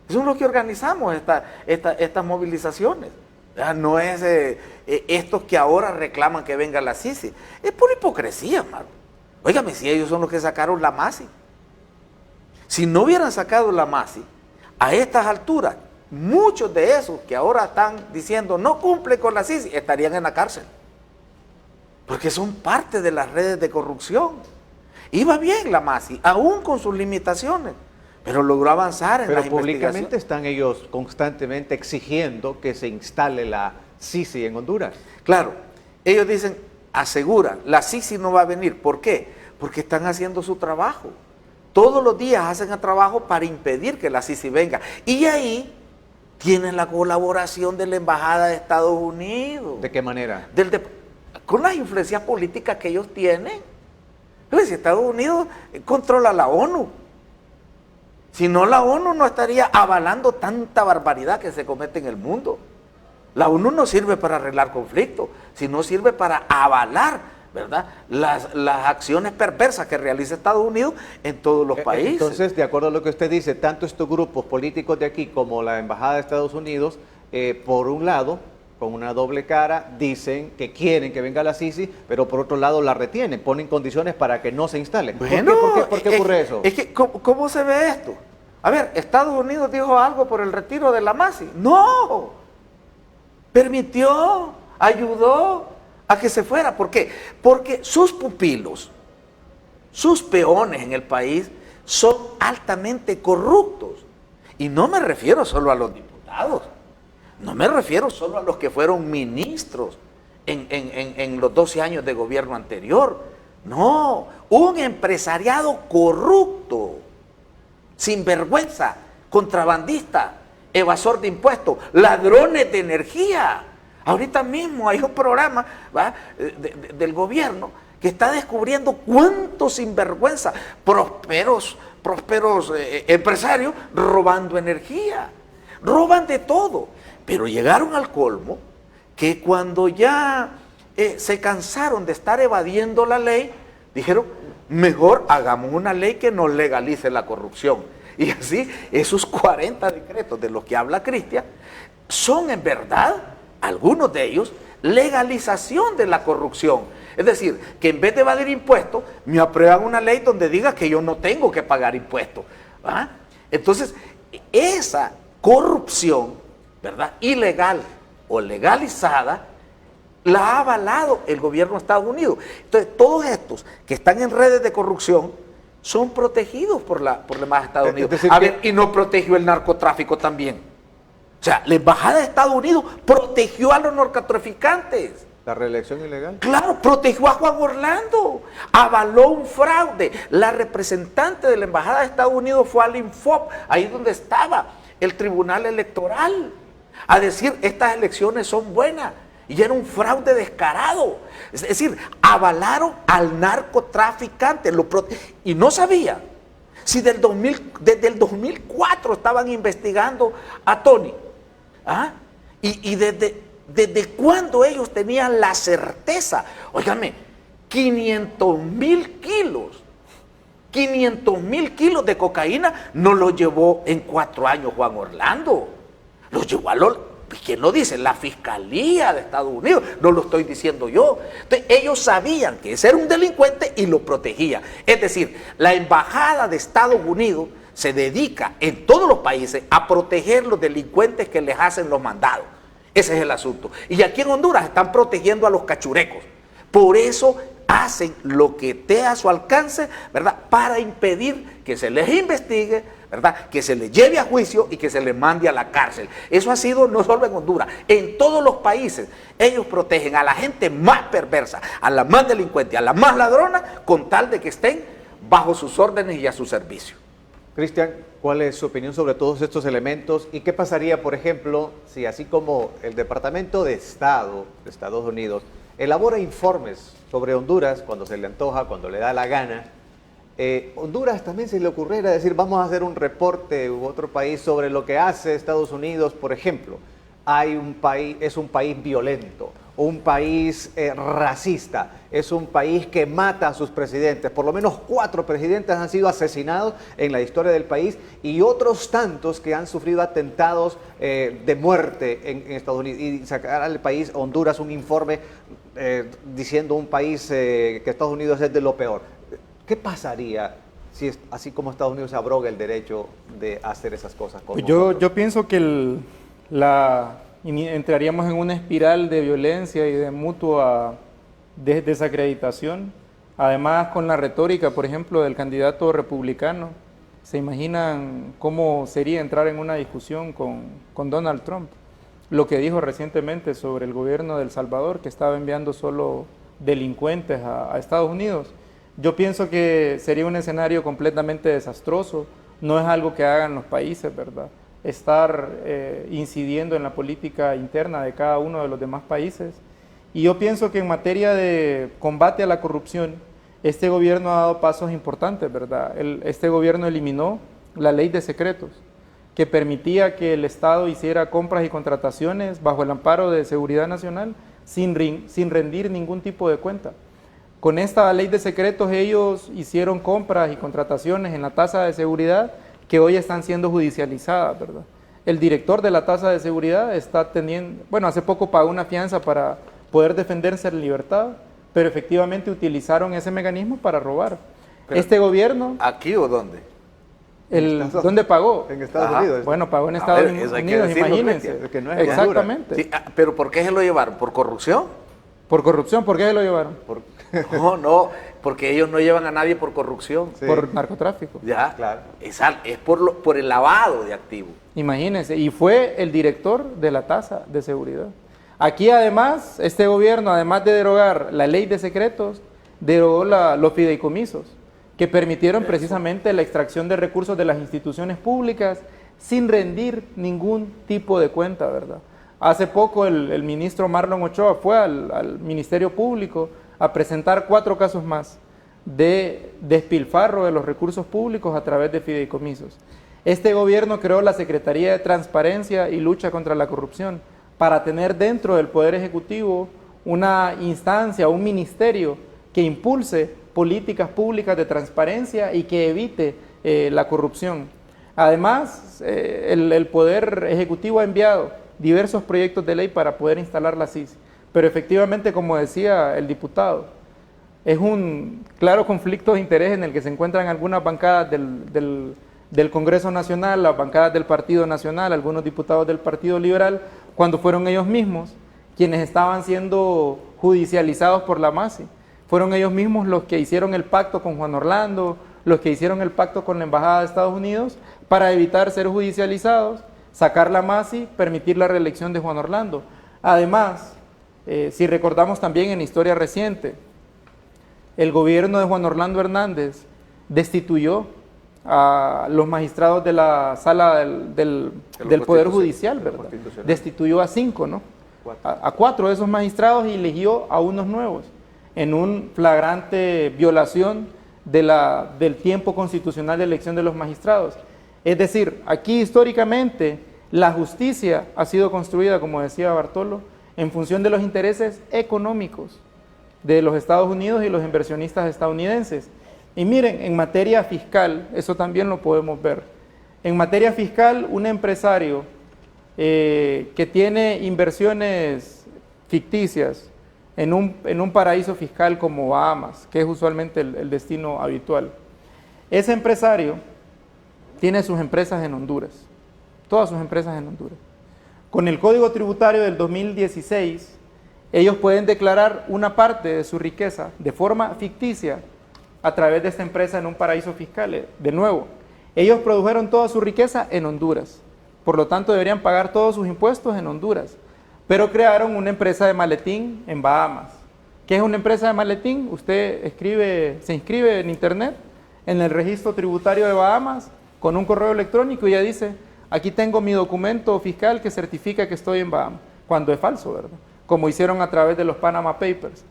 Somos los que organizamos estas movilizaciones. No es estos que ahora reclaman que venga la Sisi. Es por hipocresía, hermano. Óigame, si ellos son los que sacaron la MASI. Si no hubieran sacado la MASI, a estas alturas, muchos de esos que ahora están diciendo no cumple con la Sisi, estarían en la cárcel. Porque son parte de las redes de corrupción. Iba bien la MASI, aún con sus limitaciones, pero logró avanzar en las investigaciones. Pero públicamente están ellos constantemente exigiendo que se instale la Sisi en Honduras. Claro, ellos dicen, aseguran, la Sisi no va a venir. ¿Por qué? Porque están haciendo su trabajo. Todos los días hacen el trabajo para impedir que la Sisi venga. Y ahí tienen la colaboración de la Embajada de Estados Unidos. ¿De qué manera? Con las influencias políticas que ellos tienen. Si Estados Unidos controla la ONU. Si no, la ONU no estaría avalando tanta barbaridad que se comete en el mundo. La ONU no sirve para arreglar conflictos, sino sirve para avalar, ¿verdad?, las acciones perversas que realiza Estados Unidos en todos los países. Entonces, de acuerdo a lo que usted dice, tanto estos grupos políticos de aquí como la Embajada de Estados Unidos, por un lado, con una doble cara, dicen que quieren que venga la Sisi, pero por otro lado la retienen, ponen condiciones para que no se instale. Bueno, ¿Por qué ocurre eso? Es que, ¿cómo se ve esto? A ver, ¿Estados Unidos dijo algo por el retiro de la MASI? ¡No! Permitió, ayudó a que se fuera. ¿Por qué? Porque sus pupilos, sus peones en el país son altamente corruptos. Y no me refiero solo a los diputados, no me refiero solo a los que fueron ministros en los 12 años de gobierno anterior. No, un empresariado corrupto, sinvergüenza, contrabandista, evasor de impuestos, ladrones de energía. Ahorita mismo hay un programa del gobierno que está descubriendo cuántos sinvergüenza, prósperos empresarios robando energía. Roban de todo, pero llegaron al colmo que cuando ya se cansaron de estar evadiendo la ley, dijeron, mejor hagamos una ley que nos legalice la corrupción. Y así, esos 40 decretos de los que habla Cristian, son en verdad, algunos de ellos, legalización de la corrupción. Es decir, que en vez de evadir impuestos, me aprueban una ley donde diga que yo no tengo que pagar impuestos. ¿Ah? Entonces, esa corrupción, ¿verdad?, ilegal o legalizada, la ha avalado el gobierno de Estados Unidos. Entonces, todos estos que están en redes de corrupción, son protegidos por la embajada de Estados Unidos. decir A que- ver, y no protegió el narcotráfico también. O sea, la embajada de Estados Unidos protegió a los narcotraficantes. ¿La reelección ilegal? Claro, protegió a Juan Orlando, avaló un fraude. La representante de la embajada de Estados Unidos fue al Infop, ahí donde estaba el Tribunal Electoral, a decir, estas elecciones son buenas. Y era un fraude descarado. Es decir, avalaron al narcotraficante. Y no sabía si desde el 2004 estaban investigando a Tony. ¿Ah? Y desde cuándo ellos tenían la certeza. Óigame, 500,000 kilos de cocaína no lo llevó en 4 años Juan Orlando. Lo llevó ¿quién lo dice? La Fiscalía de Estados Unidos, no lo estoy diciendo yo. Entonces, ellos sabían que ese era un delincuente y lo protegía. Es decir, la Embajada de Estados Unidos se dedica en todos los países a proteger los delincuentes que les hacen los mandados. Ese es el asunto. Y aquí en Honduras están protegiendo a los cachurecos. Por eso hacen lo que esté a su alcance, ¿verdad? Para impedir que se les investigue, ¿verdad? Que se les lleve a juicio y que se les mande a la cárcel. Eso ha sido no solo en Honduras, en todos los países. Ellos protegen a la gente más perversa, a la más delincuente, a la más ladrona, con tal de que estén bajo sus órdenes y a su servicio. Cristian, ¿cuál es su opinión sobre todos estos elementos? ¿Y qué pasaría, por ejemplo, si así como el Departamento de Estado de Estados Unidos elabora informes sobre Honduras cuando se le antoja, cuando le da la gana, Honduras también se le ocurriera decir, vamos a hacer un reporte u otro país sobre lo que hace Estados Unidos, por ejemplo, es un país violento, o un país racista, es un país que mata a sus presidentes, por lo menos 4 presidentes han sido asesinados en la historia del país y otros tantos que han sufrido atentados de muerte en Estados Unidos, y sacar al país, Honduras, un informe diciendo un país que Estados Unidos es de lo peor. ¿Qué pasaría si así como Estados Unidos abroga el derecho de hacer esas cosas con nosotros? Yo pienso que entraríamos en una espiral de violencia y de mutua desacreditación. Además, con la retórica, por ejemplo, del candidato republicano, ¿se imaginan cómo sería entrar en una discusión con Donald Trump? Lo que dijo recientemente sobre el gobierno de El Salvador, que estaba enviando solo delincuentes a Estados Unidos. Yo pienso que sería un escenario completamente desastroso. No es algo que hagan los países, ¿verdad? Estar incidiendo en la política interna de cada uno de los demás países. Y yo pienso que en materia de combate a la corrupción, este gobierno ha dado pasos importantes, ¿verdad? Este gobierno eliminó la ley de secretos, que permitía que el Estado hiciera compras y contrataciones bajo el amparo de seguridad nacional sin rendir ningún tipo de cuenta. Con esta ley de secretos ellos hicieron compras y contrataciones en la tasa de seguridad que hoy están siendo judicializadas, ¿verdad? El director de la tasa de seguridad está teniendo, hace poco pagó una fianza para poder defenderse en libertad, pero efectivamente utilizaron ese mecanismo para robar. Pero, este gobierno... ¿aquí o dónde? ¿Dónde pagó? En Estados Unidos. Bueno, pagó en Estados Unidos, imagínense. Que no es exactamente. Sí, pero ¿por qué se lo llevaron? ¿Por corrupción? Por corrupción, ¿por qué se lo llevaron? No, porque ellos no llevan a nadie por corrupción. Sí. Por narcotráfico. Ya, Claro. es por el lavado de activos. Imagínense, y fue el director de la tasa de seguridad. Aquí además, este gobierno, además de derogar la ley de secretos, derogó los fideicomisos, que permitieron precisamente la extracción de recursos de las instituciones públicas sin rendir ningún tipo de cuenta, ¿verdad? Hace poco el ministro Marlon Ochoa fue al Ministerio Público a presentar 4 casos más de despilfarro de los recursos públicos a través de fideicomisos. Este gobierno creó la Secretaría de Transparencia y Lucha contra la Corrupción para tener dentro del Poder Ejecutivo una instancia, un ministerio que impulse políticas públicas de transparencia y que evite la corrupción. Además, el Poder Ejecutivo ha enviado diversos proyectos de ley para poder instalar la CIS. Pero efectivamente, como decía el diputado, es un claro conflicto de interés en el que se encuentran algunas bancadas del Congreso Nacional, las bancadas del Partido Nacional, algunos diputados del Partido Liberal, cuando fueron ellos mismos quienes estaban siendo judicializados por la MASI. Fueron ellos mismos los que hicieron el pacto con Juan Orlando, los que hicieron el pacto con la Embajada de Estados Unidos para evitar ser judicializados, sacar la MASI, permitir la reelección de Juan Orlando. Además, si recordamos también en historia reciente, el gobierno de Juan Orlando Hernández destituyó a los magistrados de la sala del Poder Judicial, ¿verdad? Destituyó a 5, ¿no? A 4 de esos magistrados y eligió a unos nuevos en un flagrante violación del tiempo constitucional de elección de los magistrados. Es decir, aquí históricamente la justicia ha sido construida, como decía Bartolo, en función de los intereses económicos de los Estados Unidos y los inversionistas estadounidenses. Y miren, en materia fiscal, eso también lo podemos ver. En materia fiscal, un empresario que tiene inversiones ficticias en un paraíso fiscal como Bahamas, que es usualmente el destino habitual, ese empresario tiene sus empresas en Honduras, todas sus empresas en Honduras. Con el Código Tributario del 2016, ellos pueden declarar una parte de su riqueza de forma ficticia a través de esta empresa en un paraíso fiscal. De nuevo, ellos produjeron toda su riqueza en Honduras, por lo tanto deberían pagar todos sus impuestos en Honduras, pero crearon una empresa de maletín en Bahamas. ¿Qué es una empresa de maletín? Usted se inscribe en internet, en el registro tributario de Bahamas, con un correo electrónico y ya dice, aquí tengo mi documento fiscal que certifica que estoy en Bahamas, cuando es falso, ¿verdad? Como hicieron a través de los Panama Papers.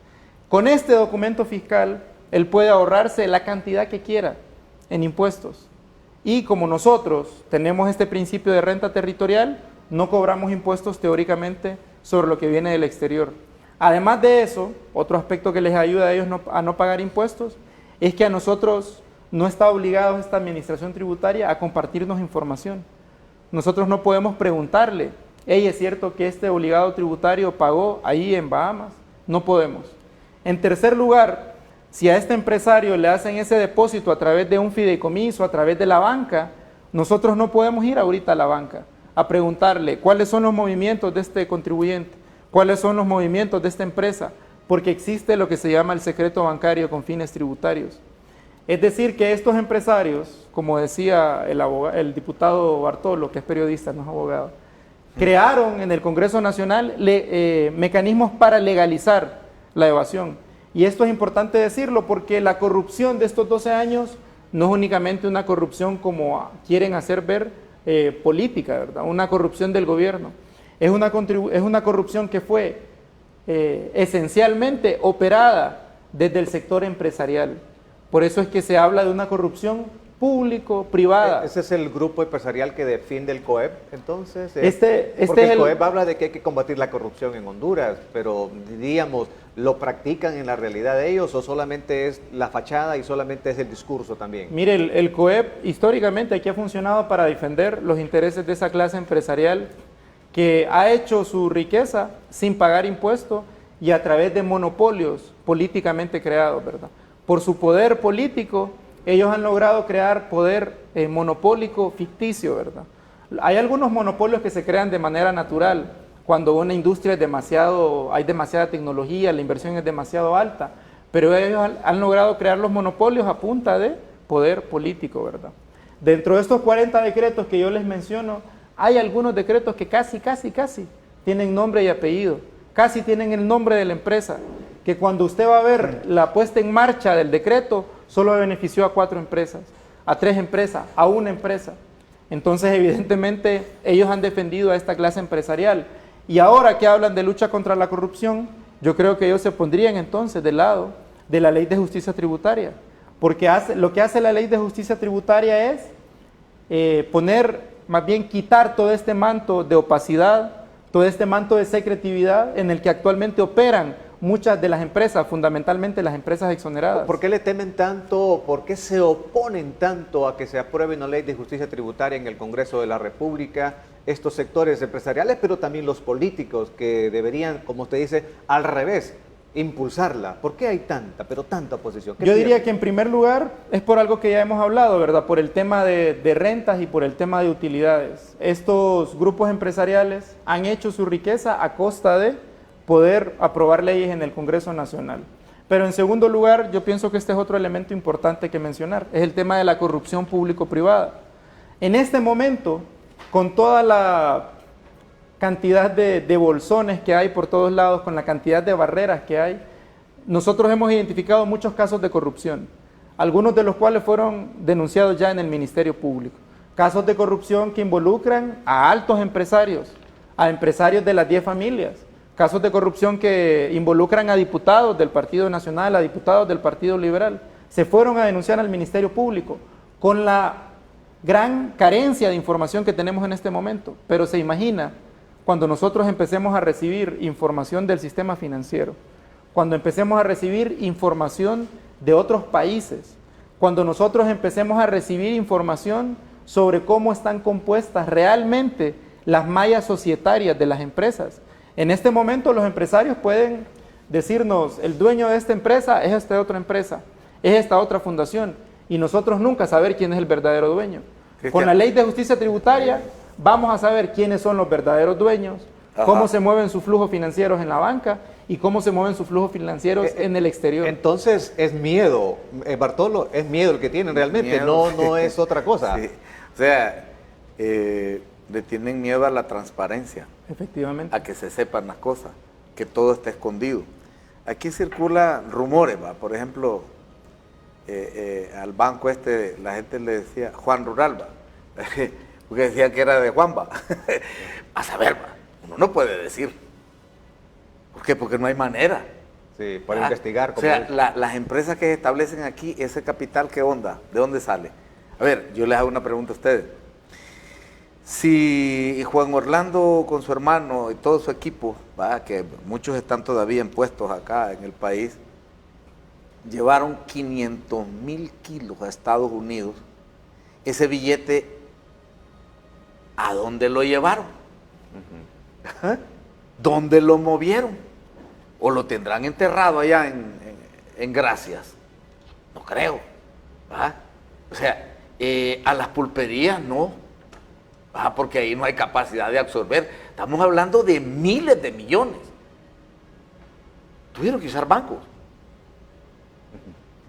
Con este documento fiscal, él puede ahorrarse la cantidad que quiera en impuestos. Y como nosotros tenemos este principio de renta territorial, no cobramos impuestos teóricamente sobre lo que viene del exterior. Además de eso, otro aspecto que les ayuda a ellos a no pagar impuestos es que a nosotros no está obligado esta administración tributaria a compartirnos información. Nosotros no podemos preguntarle, hey, ¿es cierto que este obligado tributario pagó ahí en Bahamas? No podemos. En tercer lugar, si a este empresario le hacen ese depósito a través de un fideicomiso, a través de la banca, nosotros no podemos ir ahorita a la banca a preguntarle cuáles son los movimientos de este contribuyente, cuáles son los movimientos de esta empresa, porque existe lo que se llama el secreto bancario con fines tributarios. Es decir, que estos empresarios, como decía el diputado Bartolo, que es periodista, no es abogado, crearon en el Congreso Nacional mecanismos para legalizar la evasión. Y esto es importante decirlo porque la corrupción de estos 12 años no es únicamente una corrupción como quieren hacer ver política, ¿verdad? Una corrupción del gobierno. Es una corrupción que fue esencialmente operada desde el sector empresarial. Por eso es que se habla de una corrupción público-privada. ¿Ese es el grupo empresarial que defiende el COEP, entonces? Porque el COEP habla de que hay que combatir la corrupción en Honduras, pero diríamos, ¿lo practican en la realidad de ellos o solamente es la fachada y solamente es el discurso también? Mire, el COEP históricamente aquí ha funcionado para defender los intereses de esa clase empresarial que ha hecho su riqueza sin pagar impuestos y a través de monopolios políticamente creados, ¿verdad? Por su poder político, ellos han logrado crear poder monopólico ficticio, ¿verdad? Hay algunos monopolios que se crean de manera natural, cuando una industria hay demasiada tecnología, la inversión es demasiado alta, pero ellos han logrado crear los monopolios a punta de poder político, ¿verdad? Dentro de estos 40 decretos que yo les menciono, hay algunos decretos que casi tienen nombre y apellido, casi tienen el nombre de la empresa, que cuando usted va a ver la puesta en marcha del decreto, solo benefició a 4 empresas, a 3 empresas, a 1 empresa. Entonces, evidentemente, ellos han defendido a esta clase empresarial. Y ahora que hablan de lucha contra la corrupción, yo creo que ellos se pondrían entonces del lado de la Ley de Justicia Tributaria. Porque lo que hace la Ley de Justicia Tributaria es más bien quitar todo este manto de opacidad, todo este manto de secretividad en el que actualmente operan muchas de las empresas, fundamentalmente las empresas exoneradas. ¿Por qué le temen tanto, por qué se oponen tanto a que se apruebe una ley de justicia tributaria en el Congreso de la República? Estos sectores empresariales, pero también los políticos que deberían, como usted dice, al revés, impulsarla. ¿Por qué hay tanta oposición? Yo diría que en primer lugar es por algo que ya hemos hablado, ¿verdad? Por el tema de rentas y por el tema de utilidades. Estos grupos empresariales han hecho su riqueza a costa de poder aprobar leyes en el Congreso Nacional. Pero en segundo lugar, yo pienso que este es otro elemento importante que mencionar, es el tema de la corrupción público-privada. En este momento, con toda la cantidad de bolsones que hay por todos lados, con la cantidad de barreras que hay, nosotros hemos identificado muchos casos de corrupción, algunos de los cuales fueron denunciados ya en el Ministerio Público. Casos de corrupción que involucran a altos empresarios, a empresarios de las 10 familias, casos de corrupción que involucran a diputados del Partido Nacional, a diputados del Partido Liberal. Se fueron a denunciar al Ministerio Público con la gran carencia de información que tenemos en este momento. Pero se imagina cuando nosotros empecemos a recibir información del sistema financiero, cuando empecemos a recibir información de otros países, cuando nosotros empecemos a recibir información sobre cómo están compuestas realmente las mallas societarias de las empresas. En este momento los empresarios pueden decirnos, el dueño de esta empresa es esta otra empresa, es esta otra fundación, y nosotros nunca saber quién es el verdadero dueño. Con la ley de justicia tributaria vamos a saber quiénes son los verdaderos dueños, cómo se mueven sus flujos financieros en la banca y cómo se mueven sus flujos financieros en el exterior. Entonces es miedo, Bartolo, es miedo el que tienen realmente, miedo, no es otra cosa. Sí. O sea, le tienen miedo a la transparencia. Efectivamente. A que se sepan las cosas, que todo está escondido. Aquí circulan rumores, ¿va? Por ejemplo, al banco la gente le decía Juan Rural, ¿va? Porque decían que era de Juanba. A saber, ¿va? Uno no puede decir. ¿Por qué? Porque no hay manera. Sí, para investigar. O sea, las empresas que establecen aquí, ese capital, ¿qué onda? ¿De dónde sale? A ver, yo les hago una pregunta a ustedes. Si Juan Orlando con su hermano y todo su equipo, ¿va? Que muchos están todavía en puestos acá en el país, llevaron 500,000 kilos a Estados Unidos, ese billete, ¿a dónde lo llevaron? ¿Dónde lo movieron? ¿O lo tendrán enterrado allá en Gracias? No creo, ¿va? O sea, a las pulperías no. Porque ahí no hay capacidad de absorber. Estamos hablando de miles de millones. Tuvieron que usar bancos.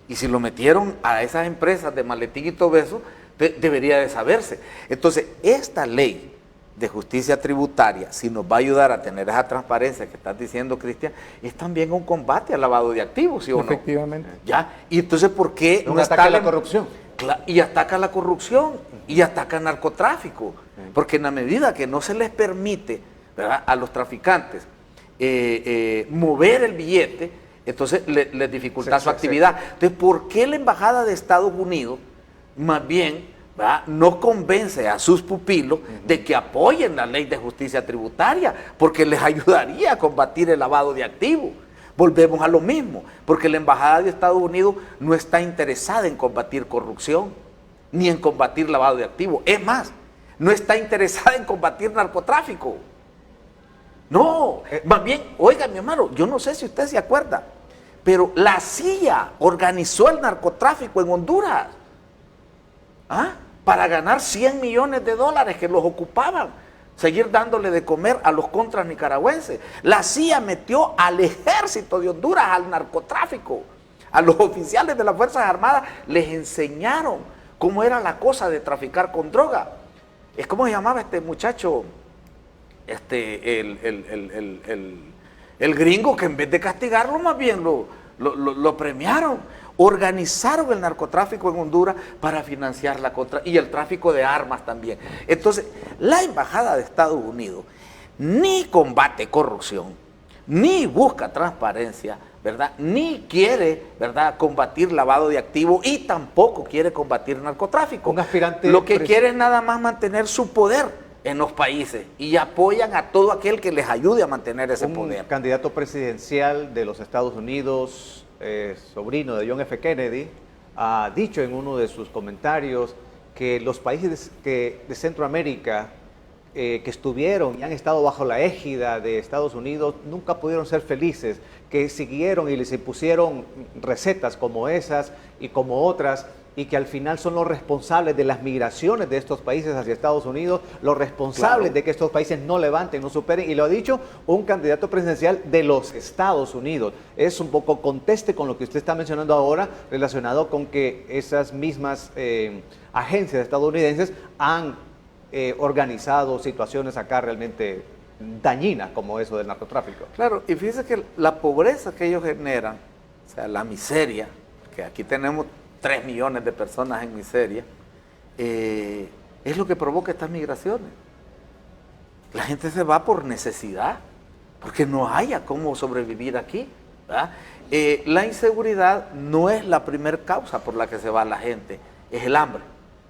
Y si lo metieron a esas empresas de maletín y todo eso, debería de saberse. Entonces, esta ley de justicia tributaria, si nos va a ayudar a tener esa transparencia que estás diciendo, Cristian, es también un combate al lavado de activos, ¿sí o no? Efectivamente. ¿Ya? Y entonces, ¿por qué no ataca la corrupción? Y ataca la corrupción, y ataca el narcotráfico, porque en la medida que no se les permite, ¿verdad?, a los traficantes mover el billete, entonces les dificulta su actividad. Entonces, ¿por qué la Embajada de Estados Unidos más bien, ¿verdad?, no convence a sus pupilos de que apoyen la ley de justicia tributaria? Porque les ayudaría a combatir el lavado de activos. Volvemos a lo mismo, porque la Embajada de Estados Unidos no está interesada en combatir corrupción, ni en combatir lavado de activos. Es más, no está interesada en combatir narcotráfico. No, más bien, oiga, mi hermano, yo no sé si usted se acuerda, pero la CIA organizó el narcotráfico en Honduras, para ganar $100 millones que los ocupaban. Seguir dándole de comer a los contras nicaragüenses. La CIA metió al ejército de Honduras al narcotráfico. A los oficiales de las Fuerzas Armadas les enseñaron cómo era la cosa de traficar con droga. ¿Cómo se llamaba este muchacho? El gringo, que en vez de castigarlo, más bien lo premiaron. Organizaron el narcotráfico en Honduras para financiar y el tráfico de armas también. Entonces, la Embajada de Estados Unidos ni combate corrupción, ni busca transparencia, ¿verdad?, ni quiere, ¿verdad?, combatir lavado de activos, y tampoco quiere combatir narcotráfico. Un aspirante Lo que quiere es nada más mantener su poder en los países, y apoyan a todo aquel que les ayude a mantener ese poder. Un candidato presidencial de los Estados Unidos, sobrino de John F. Kennedy, ha dicho en uno de sus comentarios que los países de Centroamérica que estuvieron y han estado bajo la égida de Estados Unidos nunca pudieron ser felices, que siguieron y les impusieron recetas como esas y como otras, y que al final son los responsables de las migraciones de estos países hacia Estados Unidos, los responsables de que estos países no levanten, no superen, y lo ha dicho un candidato presidencial de los Estados Unidos. Es un poco conteste con lo que usted está mencionando ahora, relacionado con que esas mismas agencias estadounidenses han organizado situaciones acá realmente dañinas, como eso del narcotráfico. Claro, y fíjese que la pobreza que ellos generan, o sea, la miseria, que aquí tenemos 3 millones de personas en miseria, es lo que provoca estas migraciones. La gente se va por necesidad, porque no haya cómo sobrevivir aquí, ¿verdad? La inseguridad no es la primer causa por la que se va la gente, es el hambre,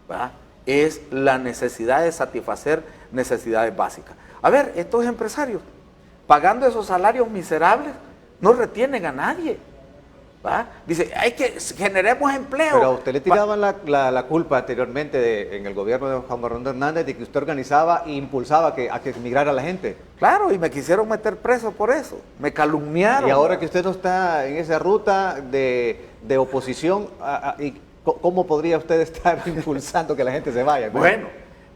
¿verdad? Es la necesidad de satisfacer necesidades básicas. A ver, estos empresarios, pagando esos salarios miserables, no retienen a nadie, ¿va? Dice, hay que generemos empleo. Pero a usted le tiraban la culpa anteriormente en el gobierno de Juan Orlando Hernández de que usted organizaba e impulsaba a que emigrara la gente. Claro, y me quisieron meter preso por eso, me calumniaron. Y ahora que usted no está en esa ruta de oposición, ¿cómo podría usted estar impulsando que la gente se vaya? Bueno,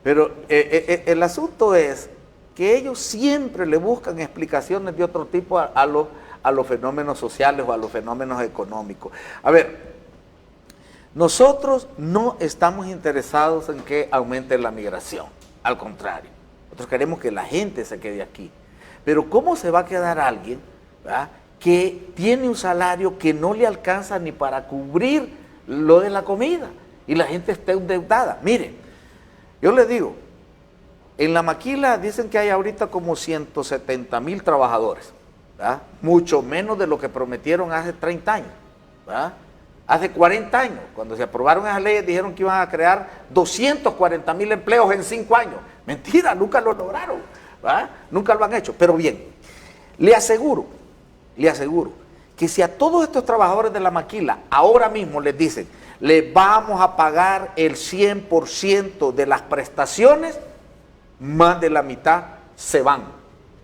pero el asunto es que ellos siempre le buscan explicaciones de otro tipo a los fenómenos sociales o a los fenómenos económicos. A ver, nosotros no estamos interesados en que aumente la migración, al contrario, nosotros queremos que la gente se quede aquí. Pero ¿cómo se va a quedar alguien, ¿verdad?, que tiene un salario que no le alcanza ni para cubrir lo de la comida y la gente está endeudada? Miren, yo les digo, en la maquila dicen que hay ahorita como 170,000 trabajadores, ¿verdad? Mucho menos de lo que prometieron hace 30 años, ¿verdad? Hace 40 años, cuando se aprobaron esas leyes, dijeron que iban a crear 240,000 empleos en 5 años. Mentira, nunca lo lograron, ¿verdad? Nunca lo han hecho. Pero bien, le aseguro que si a todos estos trabajadores de la maquila ahora mismo les dicen, les vamos a pagar el 100% de las prestaciones, más de la mitad se van,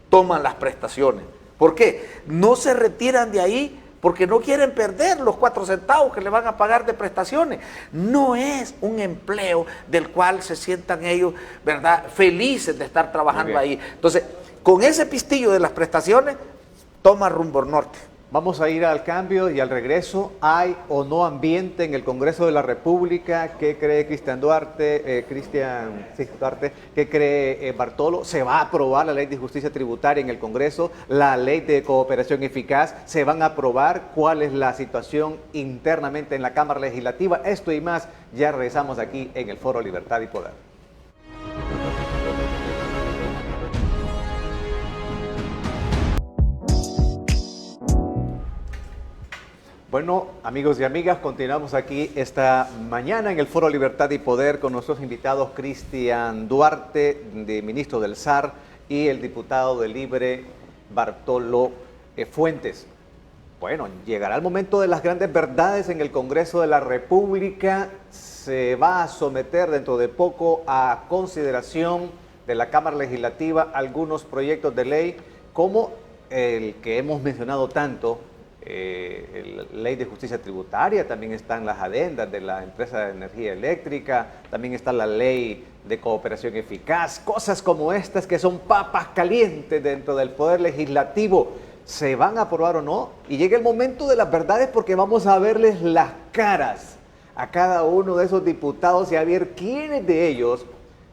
toman las prestaciones. ¿Por qué? No se retiran de ahí porque no quieren perder los 4 centavos que le van a pagar de prestaciones. No es un empleo del cual se sientan ellos, ¿verdad?, felices de estar trabajando ahí. Entonces, con ese pistillo de las prestaciones, toma rumbo norte. Vamos a ir al cambio y al regreso. ¿Hay o no ambiente en el Congreso de la República? ¿Qué cree Cristian Duarte? ¿Qué cree Bartolo? ¿Se va a aprobar la ley de justicia tributaria en el Congreso? ¿La ley de cooperación eficaz? ¿Se van a aprobar? ¿Cuál es la situación internamente en la Cámara Legislativa? Esto y más, ya regresamos aquí en el Foro Libertad y Poder. Bueno, amigos y amigas, continuamos aquí esta mañana en el Foro Libertad y Poder con nuestros invitados Cristian Duarte, ministro del SAR, y el diputado de Libre, Bartolo Fuentes. Bueno, llegará el momento de las grandes verdades en el Congreso de la República. Se va a someter dentro de poco a consideración de la Cámara Legislativa algunos proyectos de ley, como el que hemos mencionado tanto, la ley de justicia tributaria. También están las adendas de la empresa de energía eléctrica, también está la ley de cooperación eficaz, cosas como estas que son papas calientes dentro del Poder Legislativo. ¿Se van a aprobar o no? Y llega el momento de las verdades, porque vamos a verles las caras a cada uno de esos diputados y a ver quiénes de ellos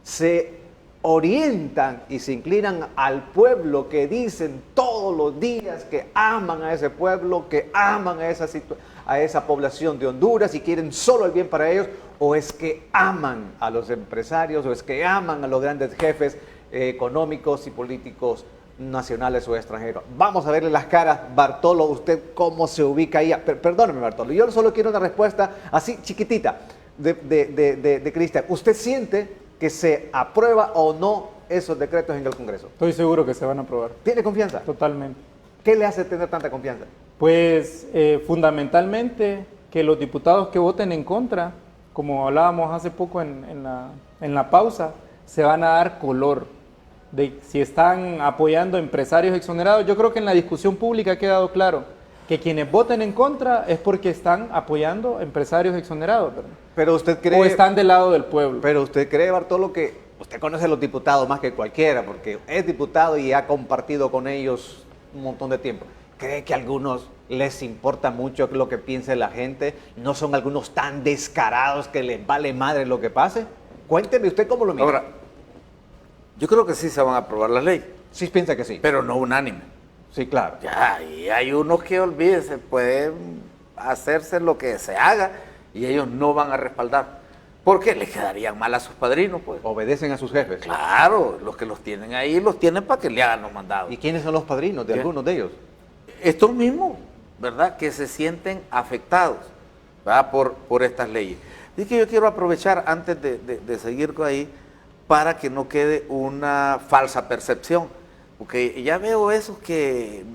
se orientan y se inclinan al pueblo, que dicen todos los días que aman a ese pueblo, que aman a esa población de Honduras y quieren solo el bien para ellos, o es que aman a los empresarios, o es que aman a los grandes jefes económicos y políticos nacionales o extranjeros. Vamos a verle las caras. Bartolo, ¿usted cómo se ubica ahí? Perdóneme, Bartolo, yo solo quiero una respuesta así chiquitita de Cristian. ¿Usted siente que se aprueba o no esos decretos en el Congreso? Estoy seguro que se van a aprobar. ¿Tiene confianza? Totalmente. ¿Qué le hace tener tanta confianza? Pues fundamentalmente que los diputados que voten en contra, como hablábamos hace poco en la pausa, se van a dar color de si están apoyando empresarios exonerados. Yo creo que en la discusión pública ha quedado claro que quienes voten en contra es porque están apoyando empresarios exonerados, ¿verdad? Pero usted cree... O están del lado del pueblo. Pero usted cree, Bartolo, que usted conoce a los diputados más que cualquiera, porque es diputado y ha compartido con ellos un montón de tiempo. ¿Cree que a algunos les importa mucho lo que piense la gente? ¿No son algunos tan descarados que les vale madre lo que pase? Cuénteme usted cómo lo mira. Ahora, yo creo que sí se van a aprobar la ley, Sí piensa que sí. pero no unánime. Sí, claro. Ya, y hay unos que, olvídense, pueden hacerse lo que se haga y ellos no van a respaldar. Porque les quedarían mal a sus padrinos, pues. Obedecen a sus jefes. Claro, los que los tienen ahí los tienen para que le hagan los mandados. ¿Y quiénes son los padrinos de ¿Qué? algunos de ellos? Estos mismos, ¿verdad? Que se sienten afectados, ¿verdad? Por estas leyes. Así que yo quiero aprovechar antes de seguir con ahí para que no quede una falsa percepción. Porque ya veo esos que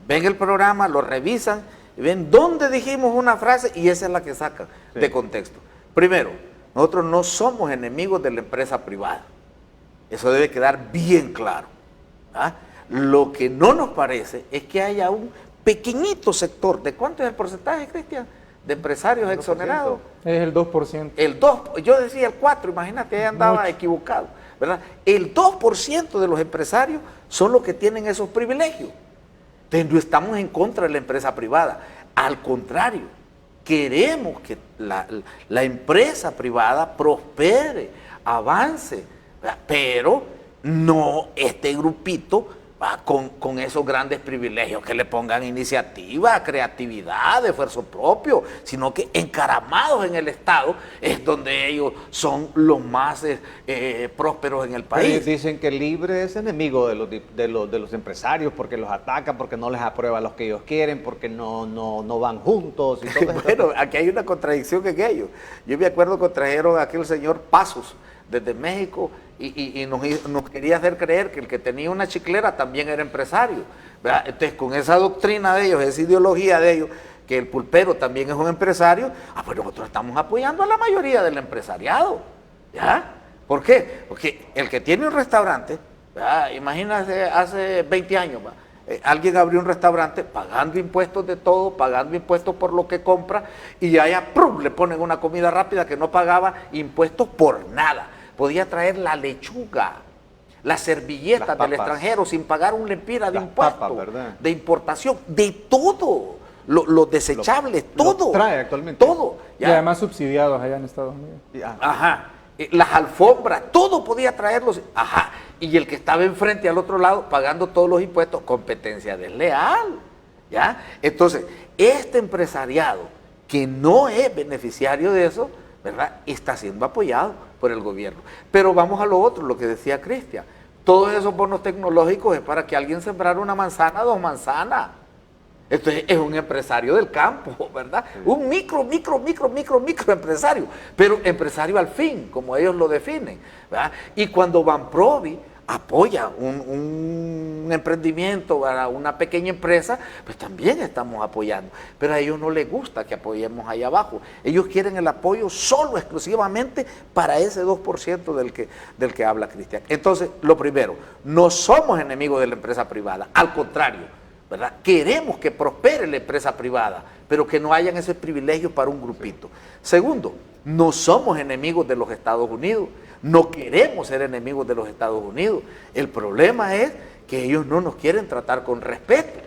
ven el programa, lo revisan y ven dónde dijimos una frase y esa es la que sacan de contexto. Primero, nosotros no somos enemigos de la empresa privada. Eso debe quedar bien claro. ¿Ah? Lo que no nos parece es que haya un pequeñito sector. ¿De cuánto es el porcentaje, Cristian? De empresarios 2%. exonerados. Es el 2%. El 2, yo decía el 4, imagínate, ahí andaba equivocado, ¿verdad? El 2% de los empresarios son los que tienen esos privilegios. Entonces no estamos en contra de la empresa privada, al contrario, queremos que la empresa privada prospere, avance, ¿verdad? Pero no este grupito con esos grandes privilegios que le pongan iniciativa, creatividad, esfuerzo propio, sino que encaramados en el Estado es donde ellos son los más prósperos en el país. Ellos dicen que el libre es enemigo de los empresarios porque los ataca, porque no les aprueba los que ellos quieren, porque no van juntos y todo eso. Bueno, aquí hay una contradicción en ello. Yo me acuerdo que trajeron a aquel señor Pasos desde México y nos quería hacer creer que el que tenía una chiclera también era empresario, ¿verdad? Entonces, con esa doctrina de ellos, esa ideología de ellos, que el pulpero también es un empresario, pues nosotros estamos apoyando a la mayoría del empresariado, ¿ya? ¿Por qué? Porque el que tiene un restaurante, ¿verdad? Imagínate hace 20 años, alguien abrió un restaurante pagando impuestos de todo, pagando impuestos por lo que compra, y allá ¡prum!, le ponen una comida rápida que no pagaba impuestos por nada. Podía traer la lechuga, las servilletas del extranjero sin pagar un lempira de impuestos, de importación, de todo, los desechables, todo. Lo trae actualmente. Todo. Y además subsidiados allá en Estados Unidos. Ajá. Las alfombras, todo podía traerlos. Ajá. Y el que estaba enfrente al otro lado pagando todos los impuestos, competencia desleal. ¿Ya? Entonces, este empresariado que no es beneficiario de eso, ¿verdad?, está siendo apoyado por el gobierno. Pero vamos a lo otro, lo que decía Cristian. Todos esos bonos tecnológicos es para que alguien sembrara una manzana, 2 manzanas. Entonces es un empresario del campo, ¿verdad? Un micro empresario, pero empresario al fin, como ellos lo definen, ¿verdad? Y cuando Banprovi apoya un emprendimiento, ¿verdad?, una pequeña empresa, pues también estamos apoyando. Pero a ellos no les gusta que apoyemos ahí abajo. Ellos quieren el apoyo solo, exclusivamente para ese 2% del que habla Cristian. Entonces, lo primero, no somos enemigos de la empresa privada, al contrario, ¿verdad? Queremos que prospere la empresa privada, pero que no hayan ese privilegio para un grupito. Segundo, no somos enemigos de los Estados Unidos, no queremos ser enemigos de los Estados Unidos. El problema es que ellos no nos quieren tratar con respeto,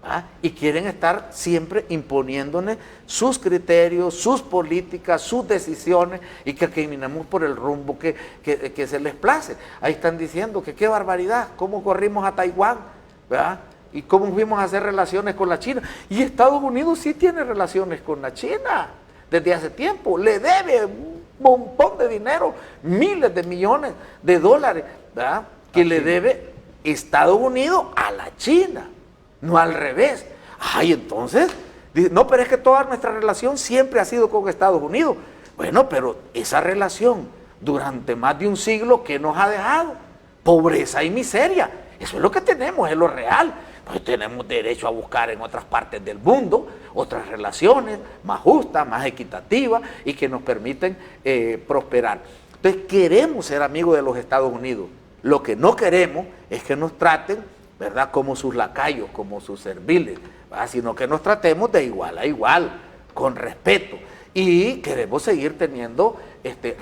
¿ah? Y quieren estar siempre imponiéndonos sus criterios, sus políticas, sus decisiones, y que caminemos por el rumbo que se les place. Ahí están diciendo que qué barbaridad, cómo corrimos a Taiwán, ¿verdad?, y cómo fuimos a hacer relaciones con la China. Y Estados Unidos sí tiene relaciones con la China desde hace tiempo, le debe un montón de dinero, miles de millones de dólares, ¿verdad?, que le debe Estados Unidos a la China, no al revés. Ay, entonces, no, pero es que toda nuestra relación siempre ha sido con Estados Unidos. Bueno, pero esa relación durante más de un siglo, ¿qué nos ha dejado? Pobreza y miseria. Eso es lo que tenemos, es lo real. Pues tenemos derecho a buscar en otras partes del mundo otras relaciones más justas, más equitativas y que nos permiten prosperar. Entonces queremos ser amigos de los Estados Unidos. Lo que no queremos es que nos traten ¿verdad? Como sus lacayos, como sus serviles, ¿verdad? Sino que nos tratemos de igual a igual, con respeto. Y queremos seguir teniendo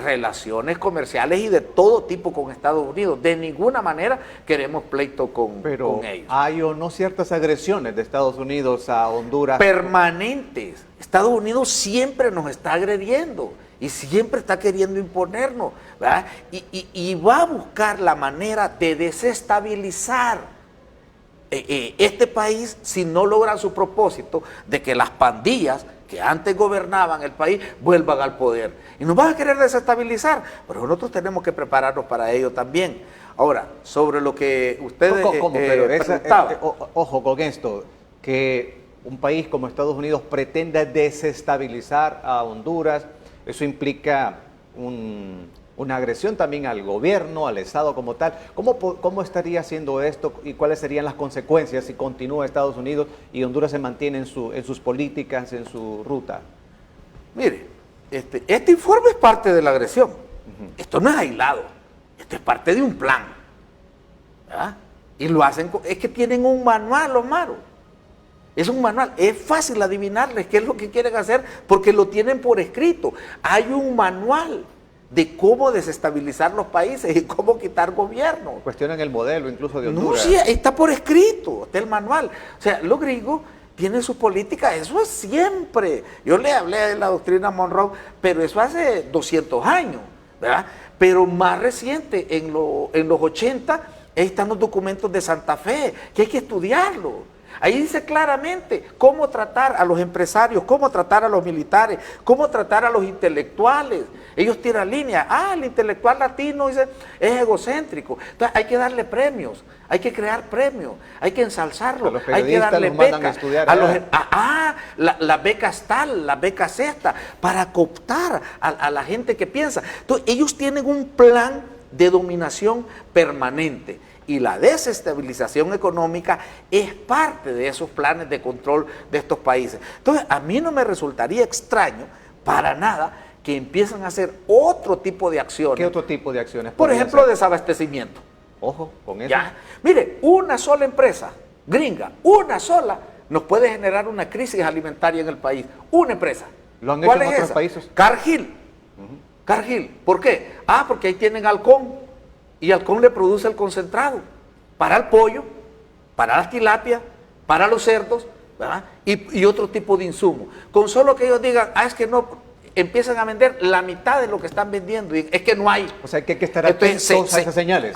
relaciones comerciales y de todo tipo con Estados Unidos. De ninguna manera queremos pleito con ellos. ¿Hay o no ciertas agresiones de Estados Unidos a Honduras? Permanentes. Estados Unidos siempre nos está agrediendo y siempre está queriendo imponernos, ¿verdad? Y va a buscar la manera de desestabilizar este país si no logra su propósito de que las pandillas que antes gobernaban el país vuelvan al poder. Y nos van a querer desestabilizar, pero nosotros tenemos que prepararnos para ello también. Ahora, sobre lo que ustedes preguntaban. Ojo con esto, que un país como Estados Unidos pretenda desestabilizar a Honduras, eso implica una agresión también al gobierno, al Estado como tal. ¿Cómo estaría haciendo esto y cuáles serían las consecuencias si continúa Estados Unidos y Honduras se mantiene en sus políticas, en su ruta? Mire, este informe es parte de la agresión. Esto no es aislado, esto es parte de un plan, ¿verdad? Y lo hacen, es que tienen un manual, los maros. Es un manual, es fácil adivinarles qué es lo que quieren hacer porque lo tienen por escrito. Hay un manual de cómo desestabilizar los países y cómo quitar gobierno. Cuestionan el modelo incluso de Honduras. No, sí, está por escrito, está el manual. O sea, los gringos tienen su política, eso es siempre. Yo le hablé de la doctrina Monroe, pero eso hace 200 años, ¿verdad? Pero más reciente, en los 80, ahí están los documentos de Santa Fe, que hay que estudiarlo. Ahí dice claramente cómo tratar a los empresarios, cómo tratar a los militares, cómo tratar a los intelectuales. Ellos tiran línea. El intelectual latino dice, es egocéntrico. Entonces hay que darle premios, hay que crear premios, hay que ensalzarlo, hay que darle becas. Las becas tal, las becas esta, para cooptar a la gente que piensa. Entonces ellos tienen un plan de dominación permanente. Y la desestabilización económica es parte de esos planes de control de estos países. Entonces, a mí no me resultaría extraño, para nada, que empiecen a hacer otro tipo de acciones. ¿Qué otro tipo de acciones? Por ejemplo, desabastecimiento. Ojo, con eso. ¿Ya? Mire, una sola empresa gringa, una sola, nos puede generar una crisis alimentaria en el país. Una empresa. ¿Lo han hecho en otros países? Cargill. Cargill. ¿Por qué? Porque ahí tienen halcón. Y halcón le produce el concentrado para el pollo, para las tilapias, para los cerdos, ¿verdad? Y otro tipo de insumos. Con solo que ellos digan, es que no, empiezan a vender la mitad de lo que están vendiendo, y es que no hay. O sea, que hay que estar atentos a esas señales.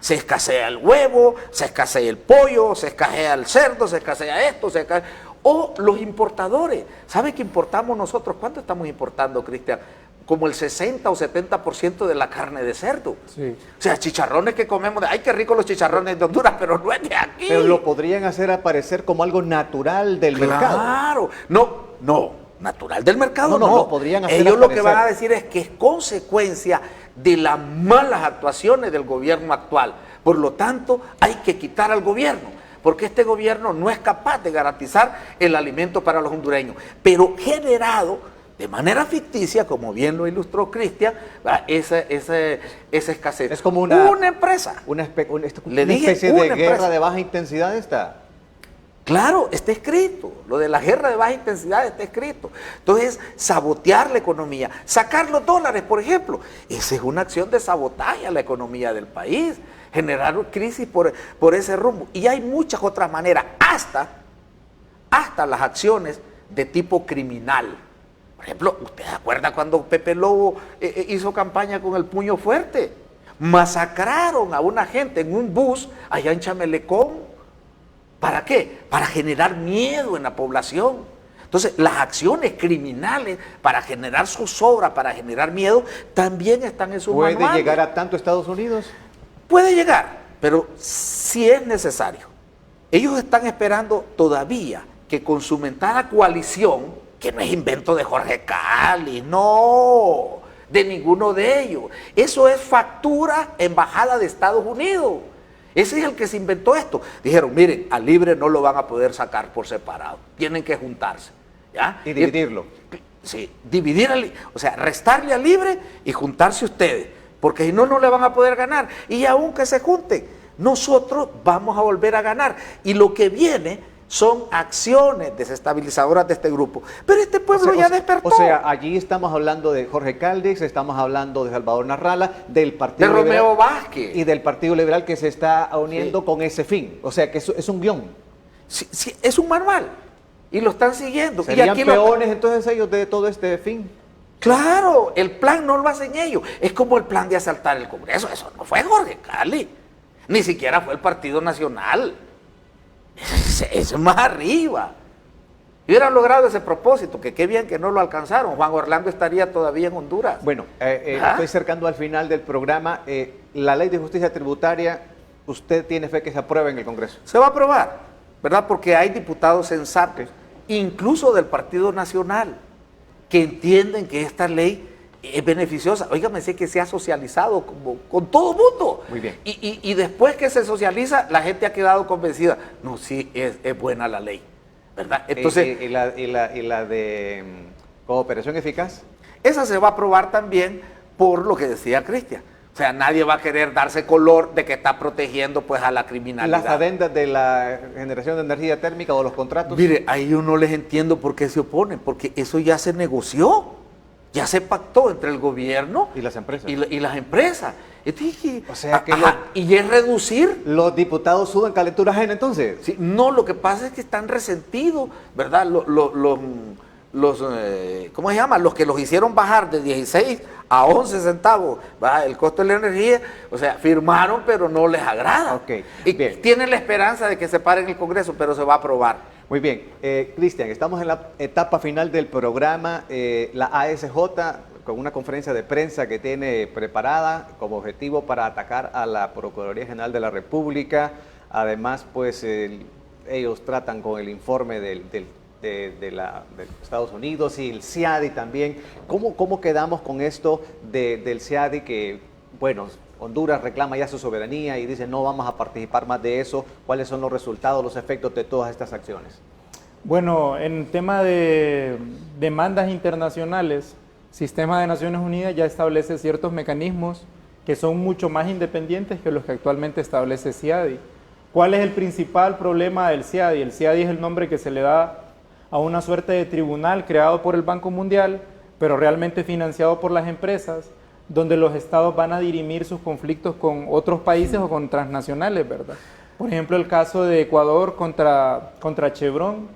Se escasea el huevo, se escasea el pollo, se escasea el cerdo, se escasea esto, o los importadores. ¿Sabe qué importamos nosotros? ¿Cuánto estamos importando, Cristian? Como el 60 o 70% de la carne de cerdo. Sí. O sea, chicharrones que comemos, ¡ay, qué rico los chicharrones de Honduras! Pero no es de aquí. Pero lo podrían hacer aparecer como algo natural del mercado. Claro. No, natural del mercado no. Lo podrían hacer Ellos aparecer. Lo que van a decir es que es consecuencia de las malas actuaciones del gobierno actual. Por lo tanto, hay que quitar al gobierno, porque este gobierno no es capaz de garantizar el alimento para los hondureños, pero generado de manera ficticia, como bien lo ilustró Cristian, esa escasez. Es como una empresa. Una especie de guerra de baja intensidad esta. Claro, está escrito. Lo de la guerra de baja intensidad está escrito. Entonces, sabotear la economía. Sacar los dólares, por ejemplo. Esa es una acción de sabotaje a la economía del país. Generar crisis por ese rumbo. Y hay muchas otras maneras. Hasta las acciones de tipo criminal. Por ejemplo, ¿usted se acuerda cuando Pepe Lobo hizo campaña con el puño fuerte? Masacraron a una gente en un bus allá en Chamelecón. ¿Para qué? Para generar miedo en la población. Entonces, las acciones criminales para generar zozobra, para generar miedo, también están en su manual. ¿Puede llegar a tanto Estados Unidos? Puede llegar, pero si es necesario. Ellos están esperando todavía que con su mentada coalición, que no es invento de Jorge Cali, no, de ninguno de ellos. Eso es factura embajada de Estados Unidos. Ese es el que se inventó esto. Dijeron, miren, a Libre no lo van a poder sacar por separado, tienen que juntarse. ¿Ya? Y dividirlo. Sí, o sea, restarle a Libre y juntarse ustedes, porque si no, no le van a poder ganar. Y aunque se junten, nosotros vamos a volver a ganar. Y lo que viene son acciones desestabilizadoras de este grupo. Pero este pueblo ya despertó. O sea, allí estamos hablando de Jorge Caldex, estamos hablando de Salvador Narrala, del Partido de Liberal, Romeo Vázquez. y del Partido Liberal que se está uniendo con ese fin. O sea, que es un guión. Sí, sí, es un manual. Y lo están siguiendo. ¿Serían y aquí peones entonces ellos de todo este fin? Claro, el plan no lo hacen ellos. Es como el plan de asaltar el Congreso. Eso no fue Jorge Cali. Ni siquiera fue el Partido Nacional. Es más arriba. Y hubieran logrado ese propósito, que qué bien que no lo alcanzaron. Juan Orlando estaría todavía en Honduras. Bueno, estoy acercando al final del programa. La ley de justicia tributaria, ¿usted tiene fe que se apruebe en el Congreso? Se va a aprobar, ¿verdad? Porque hay diputados sensatos, incluso del Partido Nacional, que entienden que esta ley es beneficiosa. Óigame, sé que se ha socializado con todo el mundo. Muy bien. Y después que se socializa, la gente ha quedado convencida. No, sí, es buena la ley, ¿verdad? Entonces, ¿Y la de cooperación eficaz? esa se va a aprobar también por lo que decía Cristian. O sea, nadie va a querer darse color de que está protegiendo pues a la criminalidad. ¿Las adendas de la generación de energía térmica o los contratos? Mire, ahí yo no les entiendo por qué se oponen, porque eso ya se negoció, ya se pactó entre el gobierno y las empresas. y las empresas. O sea que y es reducir. los diputados sudan calentura ajena entonces. Sí, no, lo que pasa es que están resentidos, ¿verdad? ¿Cómo se llama? Los que los hicieron bajar de 16 a 11 centavos, ¿va? El costo de la energía, o sea, firmaron pero no les agrada. Ok, Y bien. tienen la esperanza de que se pare en el Congreso, pero se va a aprobar. Muy bien. Cristian, estamos en la etapa final del programa. La ASJ, con una conferencia de prensa que tiene preparada como objetivo para atacar a la Procuraduría General de la República. Además, pues ellos tratan con el informe de Estados Unidos y el CIADI también. ¿Cómo quedamos con esto del CIADI que, bueno, Honduras reclama ya su soberanía y dice no vamos a participar más de eso? ¿Cuáles son los resultados, los efectos de todas estas acciones? Bueno, en tema de demandas internacionales, Sistema de Naciones Unidas ya establece ciertos mecanismos que son mucho más independientes que los que actualmente establece CIADI. ¿Cuál es el principal problema del CIADI? El CIADI es el nombre que se le da a una suerte de tribunal creado por el Banco Mundial, pero realmente financiado por las empresas, donde los estados van a dirimir sus conflictos con otros países o con transnacionales, ¿verdad? Por ejemplo, el caso de Ecuador contra Chevron,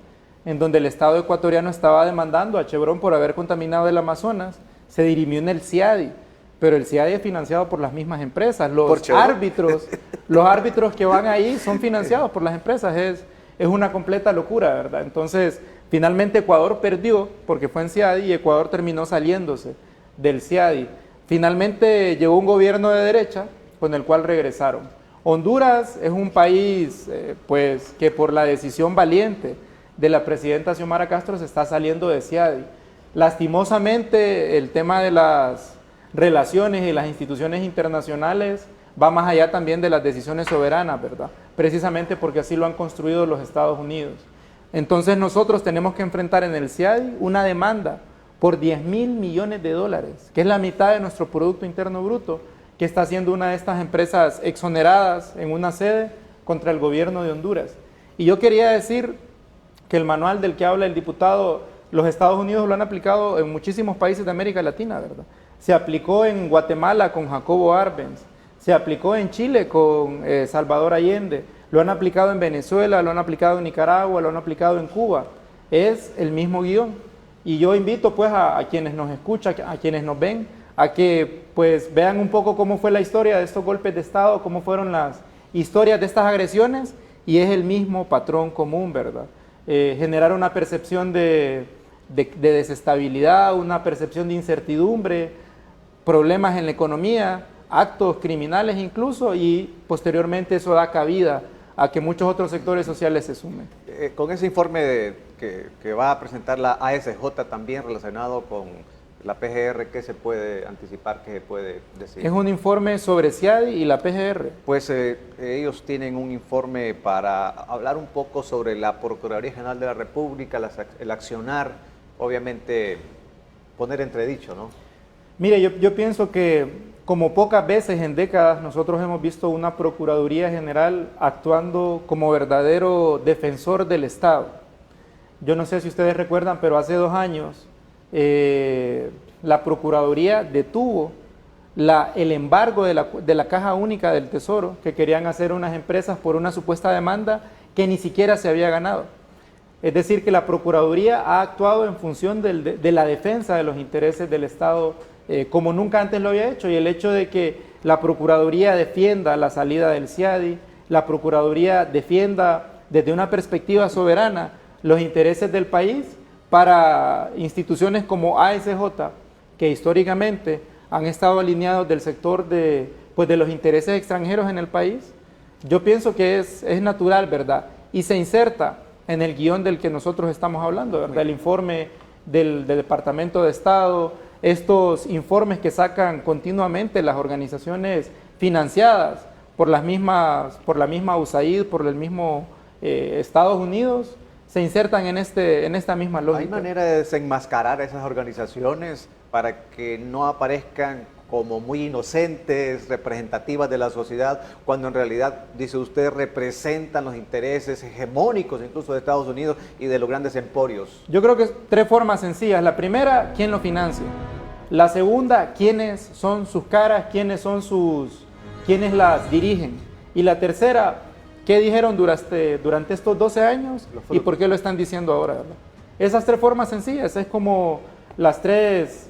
en donde el Estado ecuatoriano estaba demandando a Chevron por haber contaminado el Amazonas, se dirimió en el CIADI, pero el CIADI es financiado por las mismas empresas. Los árbitros que van ahí son financiados por las empresas. Es una completa locura, ¿verdad? Entonces, finalmente Ecuador perdió porque fue en CIADI y Ecuador terminó saliéndose del CIADI. Finalmente llegó un gobierno de derecha con el cual regresaron. Honduras es un país pues, que por la decisión valiente de la presidenta Xiomara Castro se está saliendo de CIADI. Lastimosamente el tema de las relaciones y las instituciones internacionales va más allá también de las decisiones soberanas, ¿verdad? Precisamente porque así lo han construido los Estados Unidos. Entonces nosotros tenemos que enfrentar en el CIADI una demanda por 10.000 millones de dólares, que es la mitad de nuestro Producto Interno Bruto, que está haciendo una de estas empresas exoneradas en una sede contra el gobierno de Honduras. Y yo quería decir que el manual del que habla el diputado, los Estados Unidos lo han aplicado en muchísimos países de América Latina, ¿verdad? Se aplicó en Guatemala con Jacobo Arbenz, se aplicó en Chile con Salvador Allende, lo han aplicado en Venezuela, lo han aplicado en Nicaragua, lo han aplicado en Cuba. Es el mismo guión. Y yo invito pues a quienes nos escuchan, a quienes nos ven, a que pues vean un poco cómo fue la historia de estos golpes de Estado, cómo fueron las historias de estas agresiones, y es el mismo patrón común, ¿verdad? Generar una percepción de desestabilidad, una percepción de incertidumbre, problemas en la economía, actos criminales incluso, y posteriormente eso da cabida a que muchos otros sectores sociales se sumen. Con ese informe que va a presentar la ASJ también relacionado con la PGR, ¿qué se puede anticipar, qué se puede decir? Es un informe sobre CIADI y la PGR. Pues ellos tienen un informe para hablar un poco sobre la Procuraduría General de la República, el accionar, obviamente poner entredicho, ¿no? Mire, yo pienso que como pocas veces en décadas nosotros hemos visto una Procuraduría General actuando como verdadero defensor del Estado. Yo no sé si ustedes recuerdan, pero hace 2 años la Procuraduría detuvo el embargo de la Caja Única del Tesoro que querían hacer unas empresas por una supuesta demanda que ni siquiera se había ganado. Es decir, que la Procuraduría ha actuado en función de la defensa de los intereses del Estado como nunca antes lo había hecho, y el hecho de que la Procuraduría defienda la salida del CIADI, la Procuraduría defienda desde una perspectiva soberana los intereses del país para instituciones como ASJ, que históricamente han estado alineados del sector de los intereses extranjeros en el país, yo pienso que es natural, ¿verdad? Y se inserta en el guión del que nosotros estamos hablando, ¿verdad? El informe del Departamento de Estado, estos informes que sacan continuamente las organizaciones financiadas por la misma USAID, por el mismo Estados Unidos, se insertan en esta misma lógica. ¿Hay manera de desenmascarar a esas organizaciones para que no aparezcan como muy inocentes, representativas de la sociedad, cuando en realidad, dice usted, representan los intereses hegemónicos incluso de Estados Unidos y de los grandes emporios? Yo creo que 3 formas sencillas. La primera, ¿quién lo financia? La segunda, ¿quiénes son sus caras? ¿Quiénes las dirigen? Y la tercera, ¿qué dijeron durante estos 12 años y por qué lo están diciendo ahora, ¿verdad? Esas 3 formas sencillas, es como los 3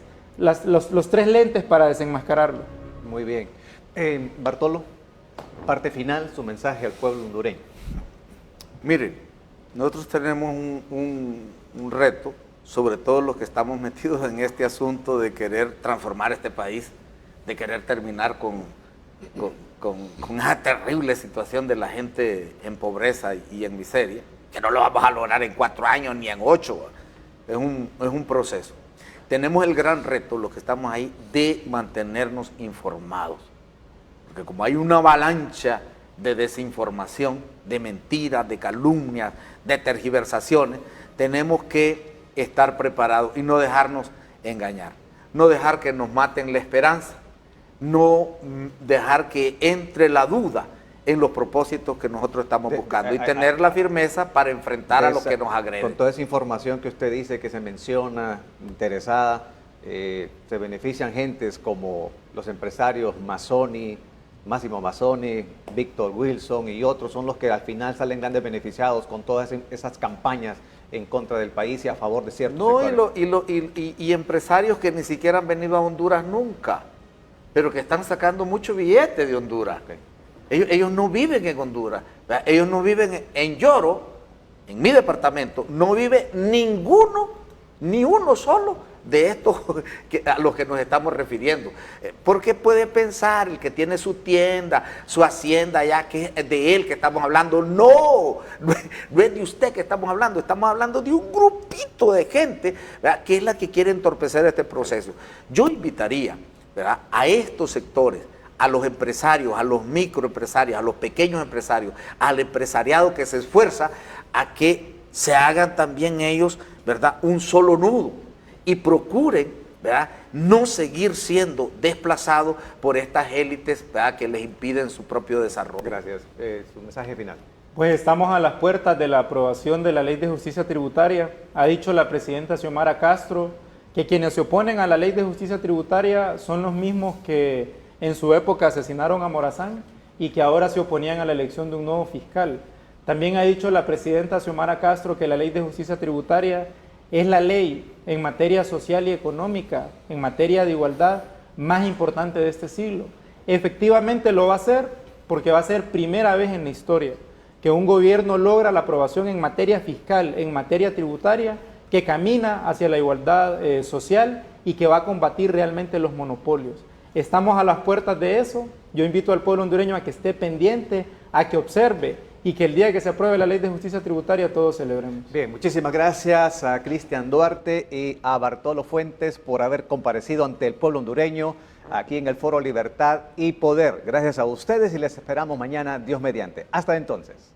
lentes para desenmascararlo. Muy bien. Bartolo, parte final, su mensaje al pueblo hondureño. Miren, nosotros tenemos un reto, sobre todo los que estamos metidos en este asunto de querer transformar este país, de querer terminar con esa terrible situación de la gente en pobreza y en miseria, que no lo vamos a lograr en 4 años ni en 8, es un proceso. Tenemos el gran reto, los que estamos ahí, de mantenernos informados, porque como hay una avalancha de desinformación, de mentiras, de calumnias, de tergiversaciones, tenemos que estar preparados y no dejarnos engañar, no dejar que nos maten la esperanza, no dejar que entre la duda en los propósitos que nosotros estamos buscando y tener la firmeza para enfrentar a los que nos agreden. Con toda esa información que usted dice, que se menciona, interesada, se benefician gentes como los empresarios Mazzoni, Máximo Mazzoni, Víctor Wilson y otros, son los que al final salen grandes beneficiados con todas esas campañas en contra del país y a favor de ciertos sectores. Y empresarios que ni siquiera han venido a Honduras nunca, pero que están sacando mucho billete de Honduras. Okay. Ellos no viven en Honduras, ¿verdad? Ellos no viven en Lloro, en mi departamento, no vive ni uno solo de estos a los que nos estamos refiriendo. Porque puede pensar el que tiene su tienda, su hacienda allá, que es de él que estamos hablando. No es de usted que estamos hablando de un grupito de gente, ¿verdad?, que es la que quiere entorpecer este proceso. Yo invitaría, ¿verdad?, a estos sectores, a los empresarios, a los microempresarios, a los pequeños empresarios, al empresariado que se esfuerza a que se hagan también ellos, ¿verdad?, un solo nudo y procuren, ¿verdad?, no seguir siendo desplazados por estas élites, ¿verdad?, que les impiden su propio desarrollo. Gracias. Su mensaje final. Pues estamos a las puertas de la aprobación de la Ley de Justicia Tributaria. Ha dicho la presidenta Xiomara Castro que quienes se oponen a la Ley de Justicia Tributaria son los mismos que en su época asesinaron a Morazán y que ahora se oponían a la elección de un nuevo fiscal. También ha dicho la presidenta Xiomara Castro que la Ley de Justicia Tributaria es la ley en materia social y económica, en materia de igualdad, más importante de este siglo. Efectivamente lo va a hacer porque va a ser primera vez en la historia que un gobierno logra la aprobación en materia fiscal, en materia tributaria, que camina hacia la igualdad social y que va a combatir realmente los monopolios. Estamos a las puertas de eso. Yo invito al pueblo hondureño a que esté pendiente, a que observe y que el día que se apruebe la Ley de Justicia Tributaria todos celebremos. Bien, muchísimas gracias a Cristian Duarte y a Bartolo Fuentes por haber comparecido ante el pueblo hondureño aquí en el Foro Libertad y Poder. Gracias a ustedes y les esperamos mañana, Dios mediante. Hasta entonces.